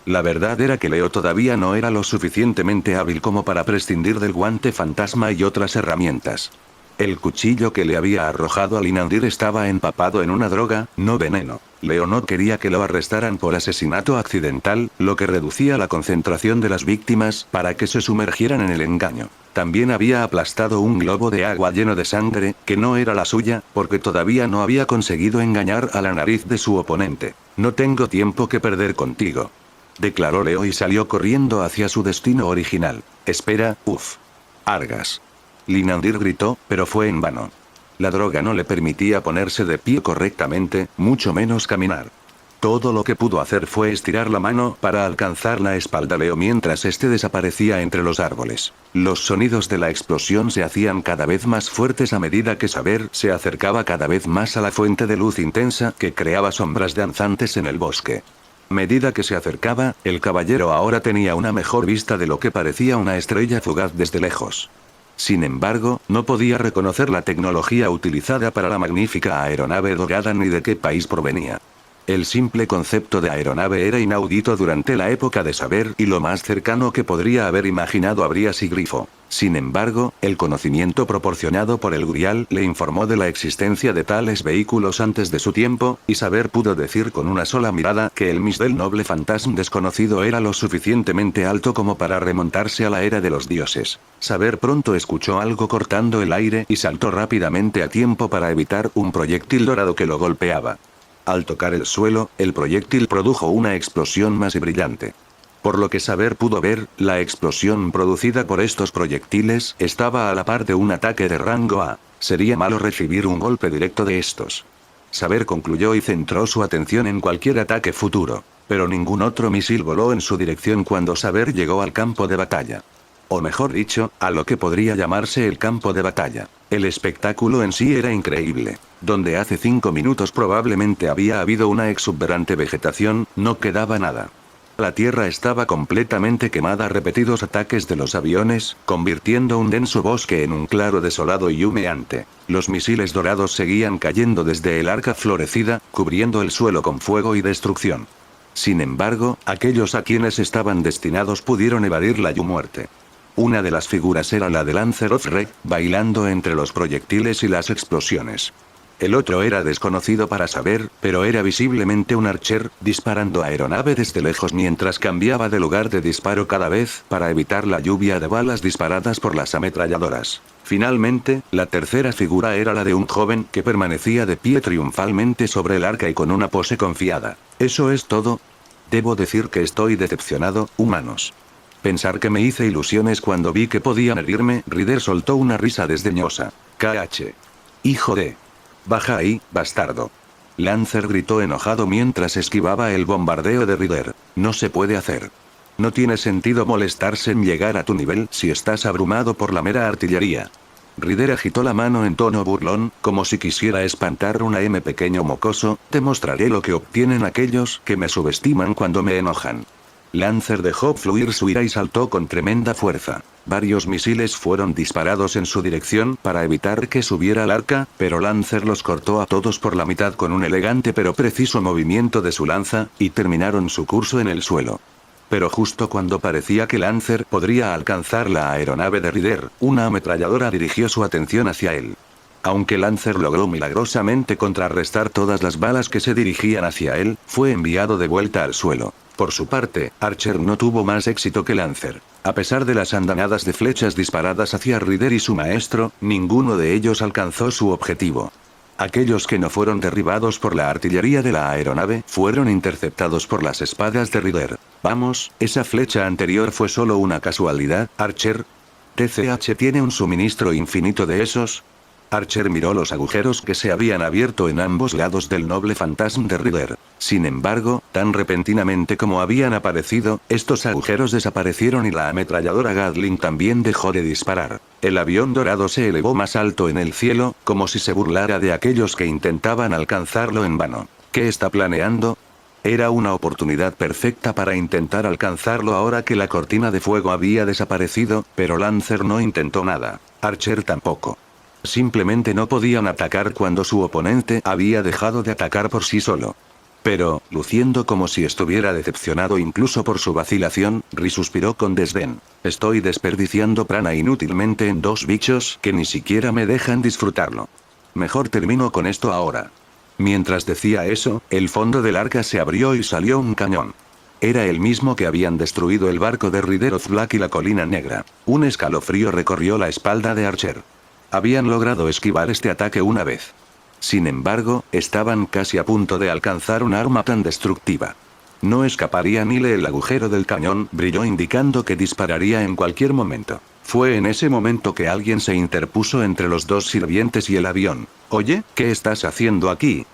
La verdad era que Leo todavía no era lo suficientemente hábil como para prescindir del guante fantasma y otras herramientas. El cuchillo que le había arrojado a Linandir estaba empapado en una droga, no veneno. Leo no quería que lo arrestaran por asesinato accidental, lo que reducía la concentración de las víctimas para que se sumergieran en el engaño. También había aplastado un globo de agua lleno de sangre, que no era la suya, porque todavía no había conseguido engañar a la nariz de su oponente. No tengo tiempo que perder contigo, declaró Leo y salió corriendo hacia su destino original. Espera, Argas. Linandir gritó, pero fue en vano. La droga no le permitía ponerse de pie correctamente, mucho menos caminar. Todo lo que pudo hacer fue estirar la mano para alcanzar la espalda de Leo mientras este desaparecía entre los árboles. Los sonidos de la explosión se hacían cada vez más fuertes a medida que Saber se acercaba cada vez más a la fuente de luz intensa que creaba sombras danzantes en el bosque. Medida que se acercaba, el caballero ahora tenía una mejor vista de lo que parecía una estrella fugaz desde lejos. Sin embargo, no podía reconocer la tecnología utilizada para la magnífica aeronave dorada ni de qué país provenía. El simple concepto de aeronave era inaudito durante la época de Saber y lo más cercano que podría haber imaginado habría sido Grifo. Sin embargo, el conocimiento proporcionado por el Grial le informó de la existencia de tales vehículos antes de su tiempo, y Saber pudo decir con una sola mirada que el del noble fantasma desconocido era lo suficientemente alto como para remontarse a la era de los dioses. Saber pronto escuchó algo cortando el aire y saltó rápidamente a tiempo para evitar un proyectil dorado que lo golpeaba. Al tocar el suelo, el proyectil produjo una explosión más y brillante. Por lo que Saber pudo ver, la explosión producida por estos proyectiles estaba a la par de un ataque de rango A. Sería malo recibir un golpe directo de estos. Saber concluyó y centró su atención en cualquier ataque futuro. Pero ningún otro misil voló en su dirección cuando Saber llegó al campo de batalla. O mejor dicho, a lo que podría llamarse el campo de batalla. El espectáculo en sí era increíble. Donde hace 5 minutos probablemente había habido una exuberante vegetación, no quedaba nada. La tierra estaba completamente quemada a repetidos ataques de los aviones, convirtiendo un denso bosque en un claro desolado y humeante. Los misiles dorados seguían cayendo desde el arca florecida, cubriendo el suelo con fuego y destrucción. Sin embargo, aquellos a quienes estaban destinados pudieron evadir la muerte. Una de las figuras era la de Lancer of Reg, bailando entre los proyectiles y las explosiones. El otro era desconocido para Saber, pero era visiblemente un archer, disparando aeronave desde lejos mientras cambiaba de lugar de disparo cada vez, para evitar la lluvia de balas disparadas por las ametralladoras. Finalmente, la tercera figura era la de un joven que permanecía de pie triunfalmente sobre el arca y con una pose confiada. ¿Eso es todo? Debo decir que estoy decepcionado, humanos. Pensar que me hice ilusiones cuando vi que podían herirme. Ryder soltó una risa desdeñosa. KH. Hijo de... Baja ahí, bastardo. Lancer gritó enojado mientras esquivaba el bombardeo de Ryder. No se puede hacer. No tiene sentido molestarse en llegar a tu nivel si estás abrumado por la mera artillería. Ryder agitó la mano en tono burlón, como si quisiera espantar una pequeño mocoso. Te mostraré lo que obtienen aquellos que me subestiman cuando me enojan. Lancer dejó fluir su ira y saltó con tremenda fuerza. Varios misiles fueron disparados en su dirección para evitar que subiera al arca, pero Lancer los cortó a todos por la mitad con un elegante pero preciso movimiento de su lanza, y terminaron su curso en el suelo. Pero justo cuando parecía que Lancer podría alcanzar la aeronave de Ryder, una ametralladora dirigió su atención hacia él. Aunque Lancer logró milagrosamente contrarrestar todas las balas que se dirigían hacia él, fue enviado de vuelta al suelo. Por su parte, Archer no tuvo más éxito que Lancer. A pesar de las andanadas de flechas disparadas hacia Ryder y su maestro, ninguno de ellos alcanzó su objetivo. Aquellos que no fueron derribados por la artillería de la aeronave, fueron interceptados por las espadas de Ryder. Vamos, esa flecha anterior fue solo una casualidad, Archer. ¿TCH tiene un suministro infinito de esos? Archer miró los agujeros que se habían abierto en ambos lados del noble fantasma de Ryder. Sin embargo, tan repentinamente como habían aparecido, estos agujeros desaparecieron y la ametralladora Gatling también dejó de disparar. El avión dorado se elevó más alto en el cielo, como si se burlara de aquellos que intentaban alcanzarlo en vano. ¿Qué está planeando? Era una oportunidad perfecta para intentar alcanzarlo ahora que la cortina de fuego había desaparecido, pero Lancer no intentó nada. Archer tampoco. Simplemente no podían atacar cuando su oponente había dejado de atacar por sí solo. Pero, luciendo como si estuviera decepcionado incluso por su vacilación, Ri suspiró con desdén. Estoy desperdiciando prana inútilmente en dos bichos que ni siquiera me dejan disfrutarlo. Mejor termino con esto ahora. Mientras decía eso, el fondo del arca se abrió y salió un cañón. Era el mismo que habían destruido el barco de Rider of Black y la colina negra. Un escalofrío recorrió la espalda de Archer. Habían logrado esquivar este ataque una vez. Sin embargo, estaban casi a punto de alcanzar un arma tan destructiva. No escaparía ni el agujero del cañón brilló indicando que dispararía en cualquier momento. Fue en ese momento que alguien se interpuso entre los dos sirvientes y el avión. Oye, ¿qué estás haciendo aquí?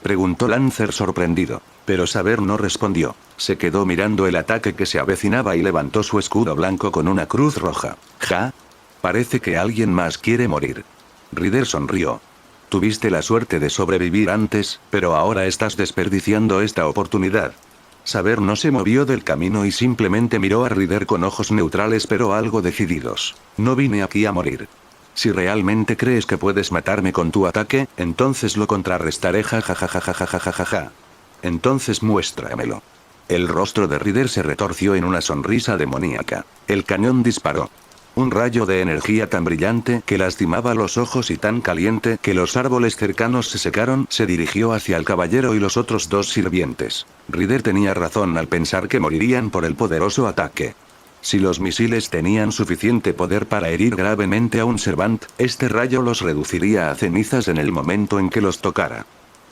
Preguntó Lancer sorprendido. Pero Saber no respondió. Se quedó mirando el ataque que se avecinaba y levantó su escudo blanco con una cruz roja. ¿Ja? Parece que alguien más quiere morir. Rider sonrió. Tuviste la suerte de sobrevivir antes, pero ahora estás desperdiciando esta oportunidad. Saber no se movió del camino y simplemente miró a Rider con ojos neutrales pero algo decididos. No vine aquí a morir. Si realmente crees que puedes matarme con tu ataque, entonces lo contrarrestaré jajajajajajajaja. Entonces muéstramelo. El rostro de Rider se retorció en una sonrisa demoníaca. El cañón disparó. Un rayo de energía tan brillante que lastimaba los ojos y tan caliente que los árboles cercanos se secaron, se dirigió hacia el caballero y los otros dos sirvientes. Rider tenía razón al pensar que morirían por el poderoso ataque. Si los misiles tenían suficiente poder para herir gravemente a un Servant, este rayo los reduciría a cenizas en el momento en que los tocara.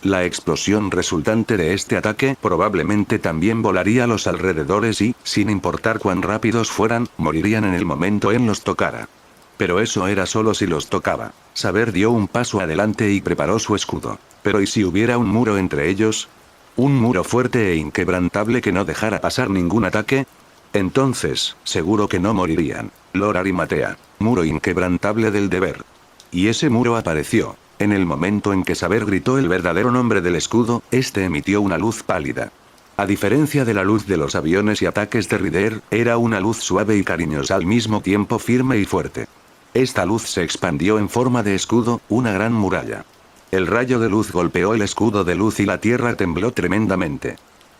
La explosión resultante de este ataque probablemente también volaría a los alrededores y, sin importar cuán rápidos fueran, morirían en el momento en los tocara. Pero eso era solo si los tocaba. Saber dio un paso adelante y preparó su escudo. Pero ¿y si hubiera un muro entre ellos? ¿Un muro fuerte e inquebrantable que no dejara pasar ningún ataque? Entonces, seguro que no morirían. Lord Arimatea. Muro inquebrantable del deber. Y ese muro apareció. En el momento en que Saber gritó el verdadero nombre del escudo, este emitió una luz pálida. A diferencia de la luz de los aviones y ataques de Rider, era una luz suave y cariñosa al mismo tiempo firme y fuerte. Esta luz se expandió en forma de escudo, una gran muralla. El rayo de luz golpeó el escudo de luz y la tierra tembló tremendamente.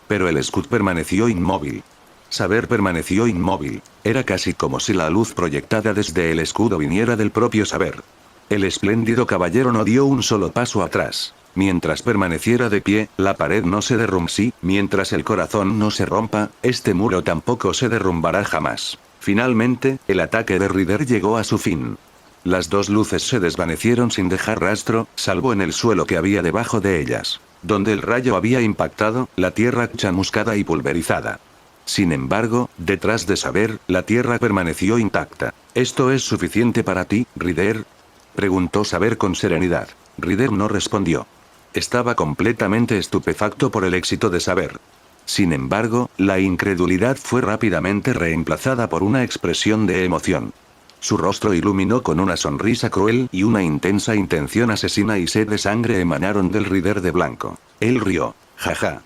Pero el escudo permaneció inmóvil. Saber permaneció inmóvil. Era casi como si la luz proyectada desde el escudo viniera del propio Saber. El espléndido caballero no dio un solo paso atrás. Mientras permaneciera de pie, la pared no se derrumbó. Sí, mientras el corazón no se rompa, este muro tampoco se derrumbará jamás. Finalmente, el ataque de Rider llegó a su fin. Las dos luces se desvanecieron sin dejar rastro, salvo en el suelo que había debajo de ellas. Donde el rayo había impactado, la tierra chamuscada y pulverizada. Sin embargo, detrás de Saber, la tierra permaneció intacta. ¿Esto es suficiente para ti, Rider? Preguntó Saber con serenidad. Rider no respondió. Estaba completamente estupefacto por el éxito de Saber. Sin embargo, la incredulidad fue rápidamente reemplazada por una expresión de emoción. Su rostro iluminó con una sonrisa cruel y una intensa intención asesina y sed de sangre emanaron del Rider de blanco. Él rió. Jaja.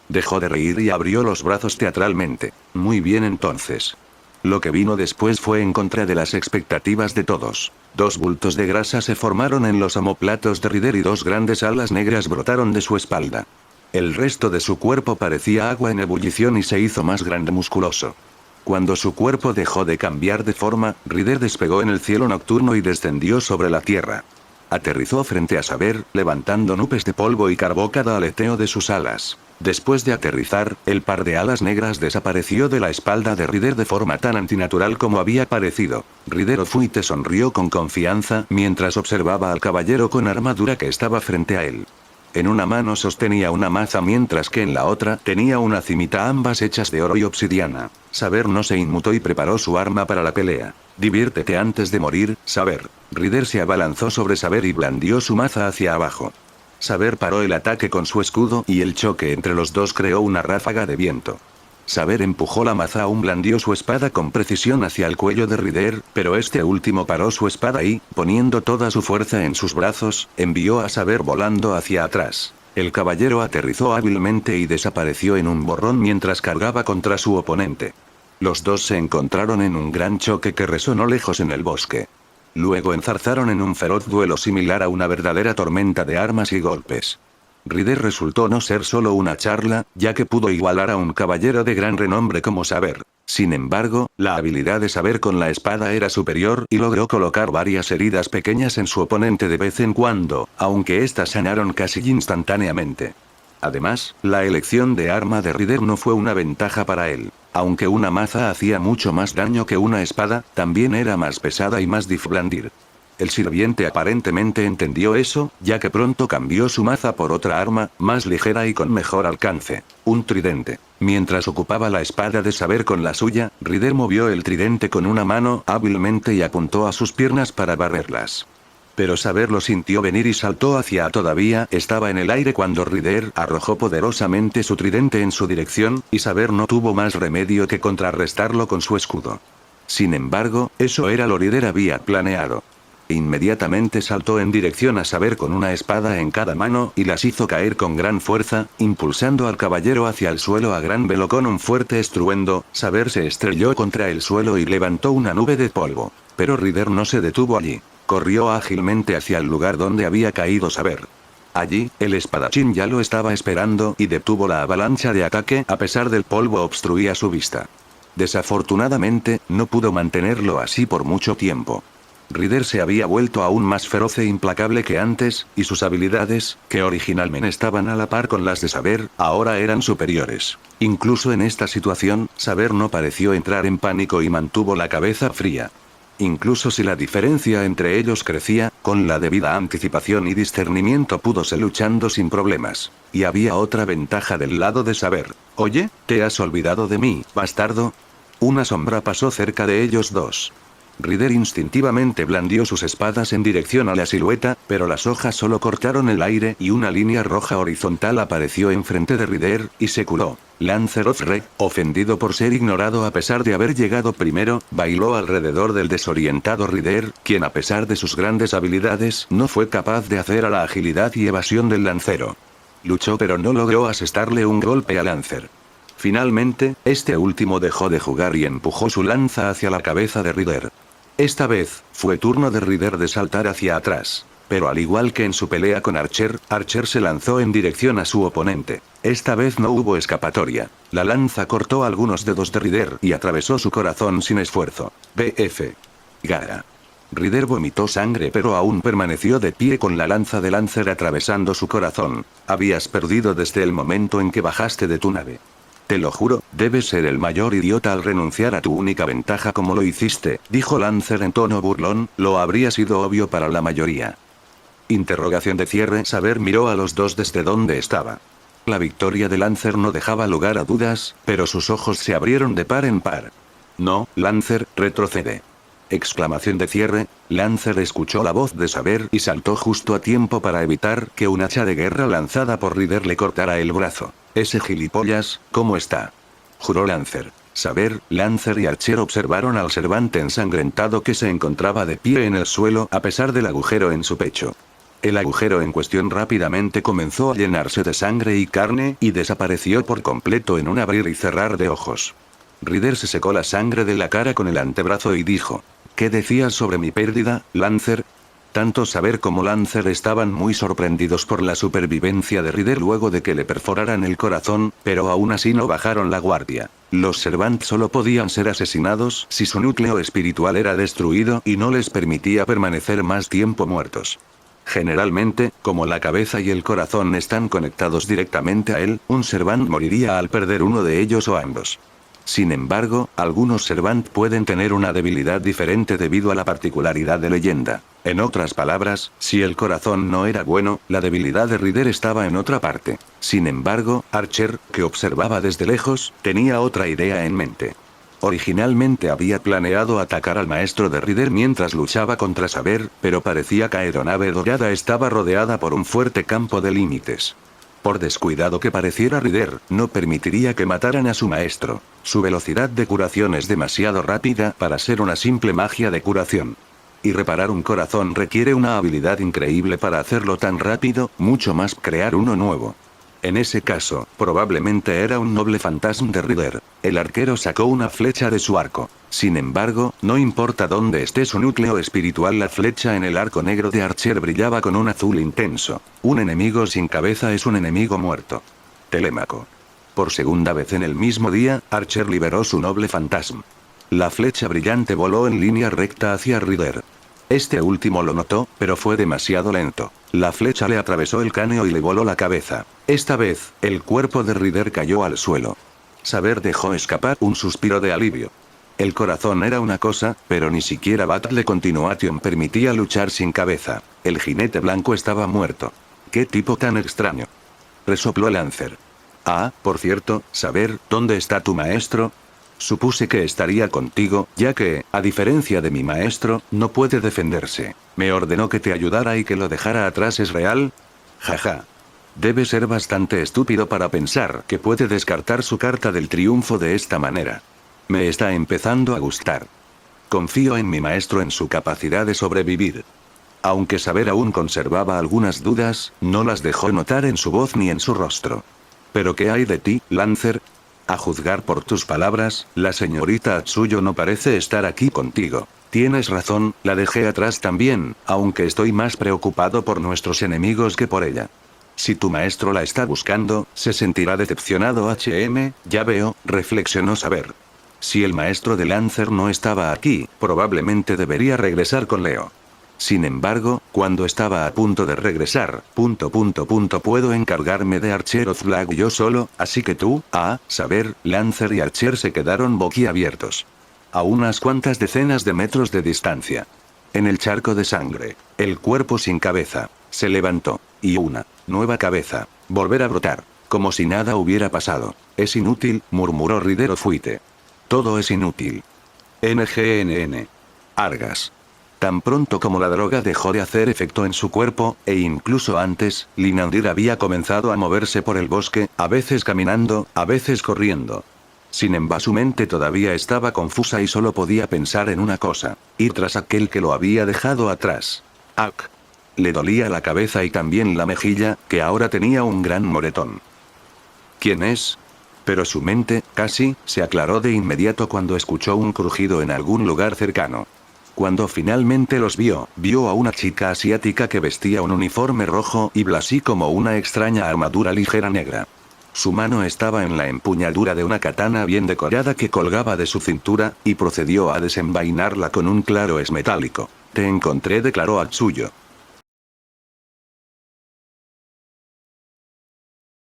Dejó de reír y abrió los brazos teatralmente. Muy bien entonces. Lo que vino después fue en contra de las expectativas de todos. Dos bultos de grasa se formaron en los omóplatos de Rider y dos grandes alas negras brotaron de su espalda. El resto de su cuerpo parecía agua en ebullición y se hizo más grande musculoso. Cuando su cuerpo dejó de cambiar de forma, Rider despegó en el cielo nocturno y descendió sobre la tierra. Aterrizó frente a Saber, levantando nubes de polvo y carbó cada aleteo de sus alas. Después de aterrizar, el par de alas negras desapareció de la espalda de Rider de forma tan antinatural como había parecido. Rider Ofuite sonrió con confianza mientras observaba al caballero con armadura que estaba frente a él. En una mano sostenía una maza mientras que en la otra tenía una cimita, ambas hechas de oro y obsidiana. Saber no se inmutó y preparó su arma para la pelea. Diviértete antes de morir, Saber. Rider se abalanzó sobre Saber y blandió su maza hacia abajo. Saber paró el ataque con su escudo y el choque entre los dos creó una ráfaga de viento. Saber empujó la maza, aún blandió su espada con precisión hacia el cuello de Rider, pero este último paró su espada y, poniendo toda su fuerza en sus brazos, envió a Saber volando hacia atrás. El caballero aterrizó hábilmente y desapareció en un borrón mientras cargaba contra su oponente. Los dos se encontraron en un gran choque que resonó lejos en el bosque. Luego enzarzaron en un feroz duelo similar a una verdadera tormenta de armas y golpes. Rider resultó no ser solo una charla, ya que pudo igualar a un caballero de gran renombre como Saber. Sin embargo, la habilidad de Saber con la espada era superior y logró colocar varias heridas pequeñas en su oponente de vez en cuando, aunque éstas sanaron casi instantáneamente. Además, la elección de arma de Rider no fue una ventaja para él. Aunque una maza hacía mucho más daño que una espada, también era más pesada y más difícil blandir. El sirviente aparentemente entendió eso, ya que pronto cambió su maza por otra arma, más ligera y con mejor alcance, un tridente. Mientras ocupaba la espada de Saber con la suya, Rider movió el tridente con una mano hábilmente y apuntó a sus piernas para barrerlas. Pero Saber lo sintió venir y saltó hacia. Todavía estaba en el aire cuando Rider arrojó poderosamente su tridente en su dirección, y Saber no tuvo más remedio que contrarrestarlo con su escudo. Sin embargo, eso era lo que Rider había planeado. Inmediatamente saltó en dirección a Saber con una espada en cada mano y las hizo caer con gran fuerza, impulsando al caballero hacia el suelo a gran velo con un fuerte estruendo. Saber se estrelló contra el suelo y levantó una nube de polvo. Pero Rider no se detuvo allí. Corrió ágilmente hacia el lugar donde había caído Saber. Allí, el espadachín ya lo estaba esperando y detuvo la avalancha de ataque a pesar del polvo obstruía su vista. Desafortunadamente, no pudo mantenerlo así por mucho tiempo. Rider se había vuelto aún más feroz e implacable que antes, y sus habilidades, que originalmente estaban a la par con las de Saber, ahora eran superiores. Incluso en esta situación, Saber no pareció entrar en pánico y mantuvo la cabeza fría. Incluso si la diferencia entre ellos crecía, con la debida anticipación y discernimiento púdose luchando sin problemas. Y había otra ventaja del lado de Saber. «Oye, ¿te has olvidado de mí, bastardo?» Una sombra pasó cerca de ellos dos. Rider instintivamente blandió sus espadas en dirección a la silueta, pero las hojas solo cortaron el aire y una línea roja horizontal apareció enfrente de Rider, y se curó. Lanzaroth Re, ofendido por ser ignorado a pesar de haber llegado primero, bailó alrededor del desorientado Rider, quien a pesar de sus grandes habilidades no fue capaz de hacer a la agilidad y evasión del lancero. Luchó pero no logró asestarle un golpe a Lancer. Finalmente, este último dejó de jugar y empujó su lanza hacia la cabeza de Rider. Esta vez, fue turno de Rider de saltar hacia atrás. Pero al igual que en su pelea con Archer, Archer se lanzó en dirección a su oponente. Esta vez no hubo escapatoria. La lanza cortó algunos dedos de Rider y atravesó su corazón sin esfuerzo. B.F. Gara. Rider vomitó sangre pero aún permaneció de pie con la lanza de Lancer atravesando su corazón. Habías perdido desde el momento en que bajaste de tu nave. Te lo juro, debes ser el mayor idiota al renunciar a tu única ventaja como lo hiciste, dijo Lancer en tono burlón, lo habría sido obvio para la mayoría. Interrogación de cierre. Saber miró a los dos desde donde estaba. La victoria de Lancer no dejaba lugar a dudas, pero sus ojos se abrieron de par en par. No, Lancer, retrocede. Exclamación de cierre. Lancer escuchó la voz de Saber y saltó justo a tiempo para evitar que un hacha de guerra lanzada por Rider le cortara el brazo. Ese gilipollas, ¿cómo está?, juró Lancer. Saber, Lancer y Archer observaron al Cervante ensangrentado que se encontraba de pie en el suelo a pesar del agujero en su pecho. El agujero en cuestión rápidamente comenzó a llenarse de sangre y carne y desapareció por completo en un abrir y cerrar de ojos. Rider se secó la sangre de la cara con el antebrazo y dijo: «¿Qué decías sobre mi pérdida, Lancer?». Tanto Saber como Lancer estaban muy sorprendidos por la supervivencia de Rider luego de que le perforaran el corazón, pero aún así no bajaron la guardia. Los Servant solo podían ser asesinados si su núcleo espiritual era destruido y no les permitía permanecer más tiempo muertos. Generalmente, como la cabeza y el corazón están conectados directamente a él, un Servant moriría al perder uno de ellos o ambos. Sin embargo, algunos Servant pueden tener una debilidad diferente debido a la particularidad de leyenda. En otras palabras, si el corazón no era bueno, la debilidad de Rider estaba en otra parte. Sin embargo, Archer, que observaba desde lejos, tenía otra idea en mente. Originalmente había planeado atacar al maestro de Rider mientras luchaba contra Saber, pero parecía que Aeronave Dorada estaba rodeada por un fuerte campo de límites. Por descuidado que pareciera Rider, no permitiría que mataran a su maestro. Su velocidad de curación es demasiado rápida para ser una simple magia de curación. Y reparar un corazón requiere una habilidad increíble para hacerlo tan rápido, mucho más crear uno nuevo. En ese caso, probablemente era un noble fantasma de Rider. El arquero sacó una flecha de su arco. Sin embargo, no importa dónde esté su núcleo espiritual, la flecha en el arco negro de Archer brillaba con un azul intenso. Un enemigo sin cabeza es un enemigo muerto. Telémaco. Por segunda vez en el mismo día, Archer liberó su noble fantasma. La flecha brillante voló en línea recta hacia Rider. Este último lo notó, pero fue demasiado lento. La flecha le atravesó el cráneo y le voló la cabeza. Esta vez, el cuerpo de Rider cayó al suelo. Saber dejó escapar un suspiro de alivio. El corazón era una cosa, pero ni siquiera Battle Continuation permitía luchar sin cabeza. El jinete blanco estaba muerto. ¡Qué tipo tan extraño! Resopló Lancer. Ah, por cierto, Saber, ¿dónde está tu maestro? Supuse que estaría contigo, ya que, a diferencia de mi maestro, no puede defenderse. Me ordenó que te ayudara y que lo dejara atrás. ¿Es real? Jaja. Debe ser bastante estúpido para pensar que puede descartar su carta del triunfo de esta manera. Me está empezando a gustar. Confío en mi maestro, en su capacidad de sobrevivir. Aunque Saber aún conservaba algunas dudas, no las dejó notar en su voz ni en su rostro. ¿Pero qué hay de ti, Lancer? A juzgar por tus palabras, la señorita Atsuyo no parece estar aquí contigo. Tienes razón, la dejé atrás también, aunque estoy más preocupado por nuestros enemigos que por ella. Si tu maestro la está buscando, se sentirá decepcionado. Ya veo, reflexionó Saber. Si el maestro de Lancer no estaba aquí, probablemente debería regresar con Leo. Sin embargo, cuando estaba a punto de regresar, puedo encargarme de Archer of Flag yo solo, así que tú, Saber, Lancer y Archer se quedaron boquiabiertos. A unas cuantas decenas de metros de distancia. En el charco de sangre, el cuerpo sin cabeza, se levantó, y una nueva cabeza, volver a brotar, como si nada hubiera pasado. Es inútil, murmuró Rider Fuite. Todo es inútil. NGNN. Argas. Tan pronto como la droga dejó de hacer efecto en su cuerpo, e incluso antes, Linandir había comenzado a moverse por el bosque, a veces caminando, a veces corriendo. Sin embargo, su mente todavía estaba confusa y solo podía pensar en una cosa: ir tras aquel que lo había dejado atrás. ¡Ak! Le dolía la cabeza y también la mejilla, que ahora tenía un gran moretón. ¿Quién es? Pero su mente, casi, se aclaró de inmediato cuando escuchó un crujido en algún lugar cercano. Cuando finalmente los vio a una chica asiática que vestía un uniforme rojo y así como una extraña armadura ligera negra. Su mano estaba en la empuñadura de una katana bien decorada que colgaba de su cintura, y procedió a desenvainarla con un claro es metálico. Te encontré, declaró Atsuyo.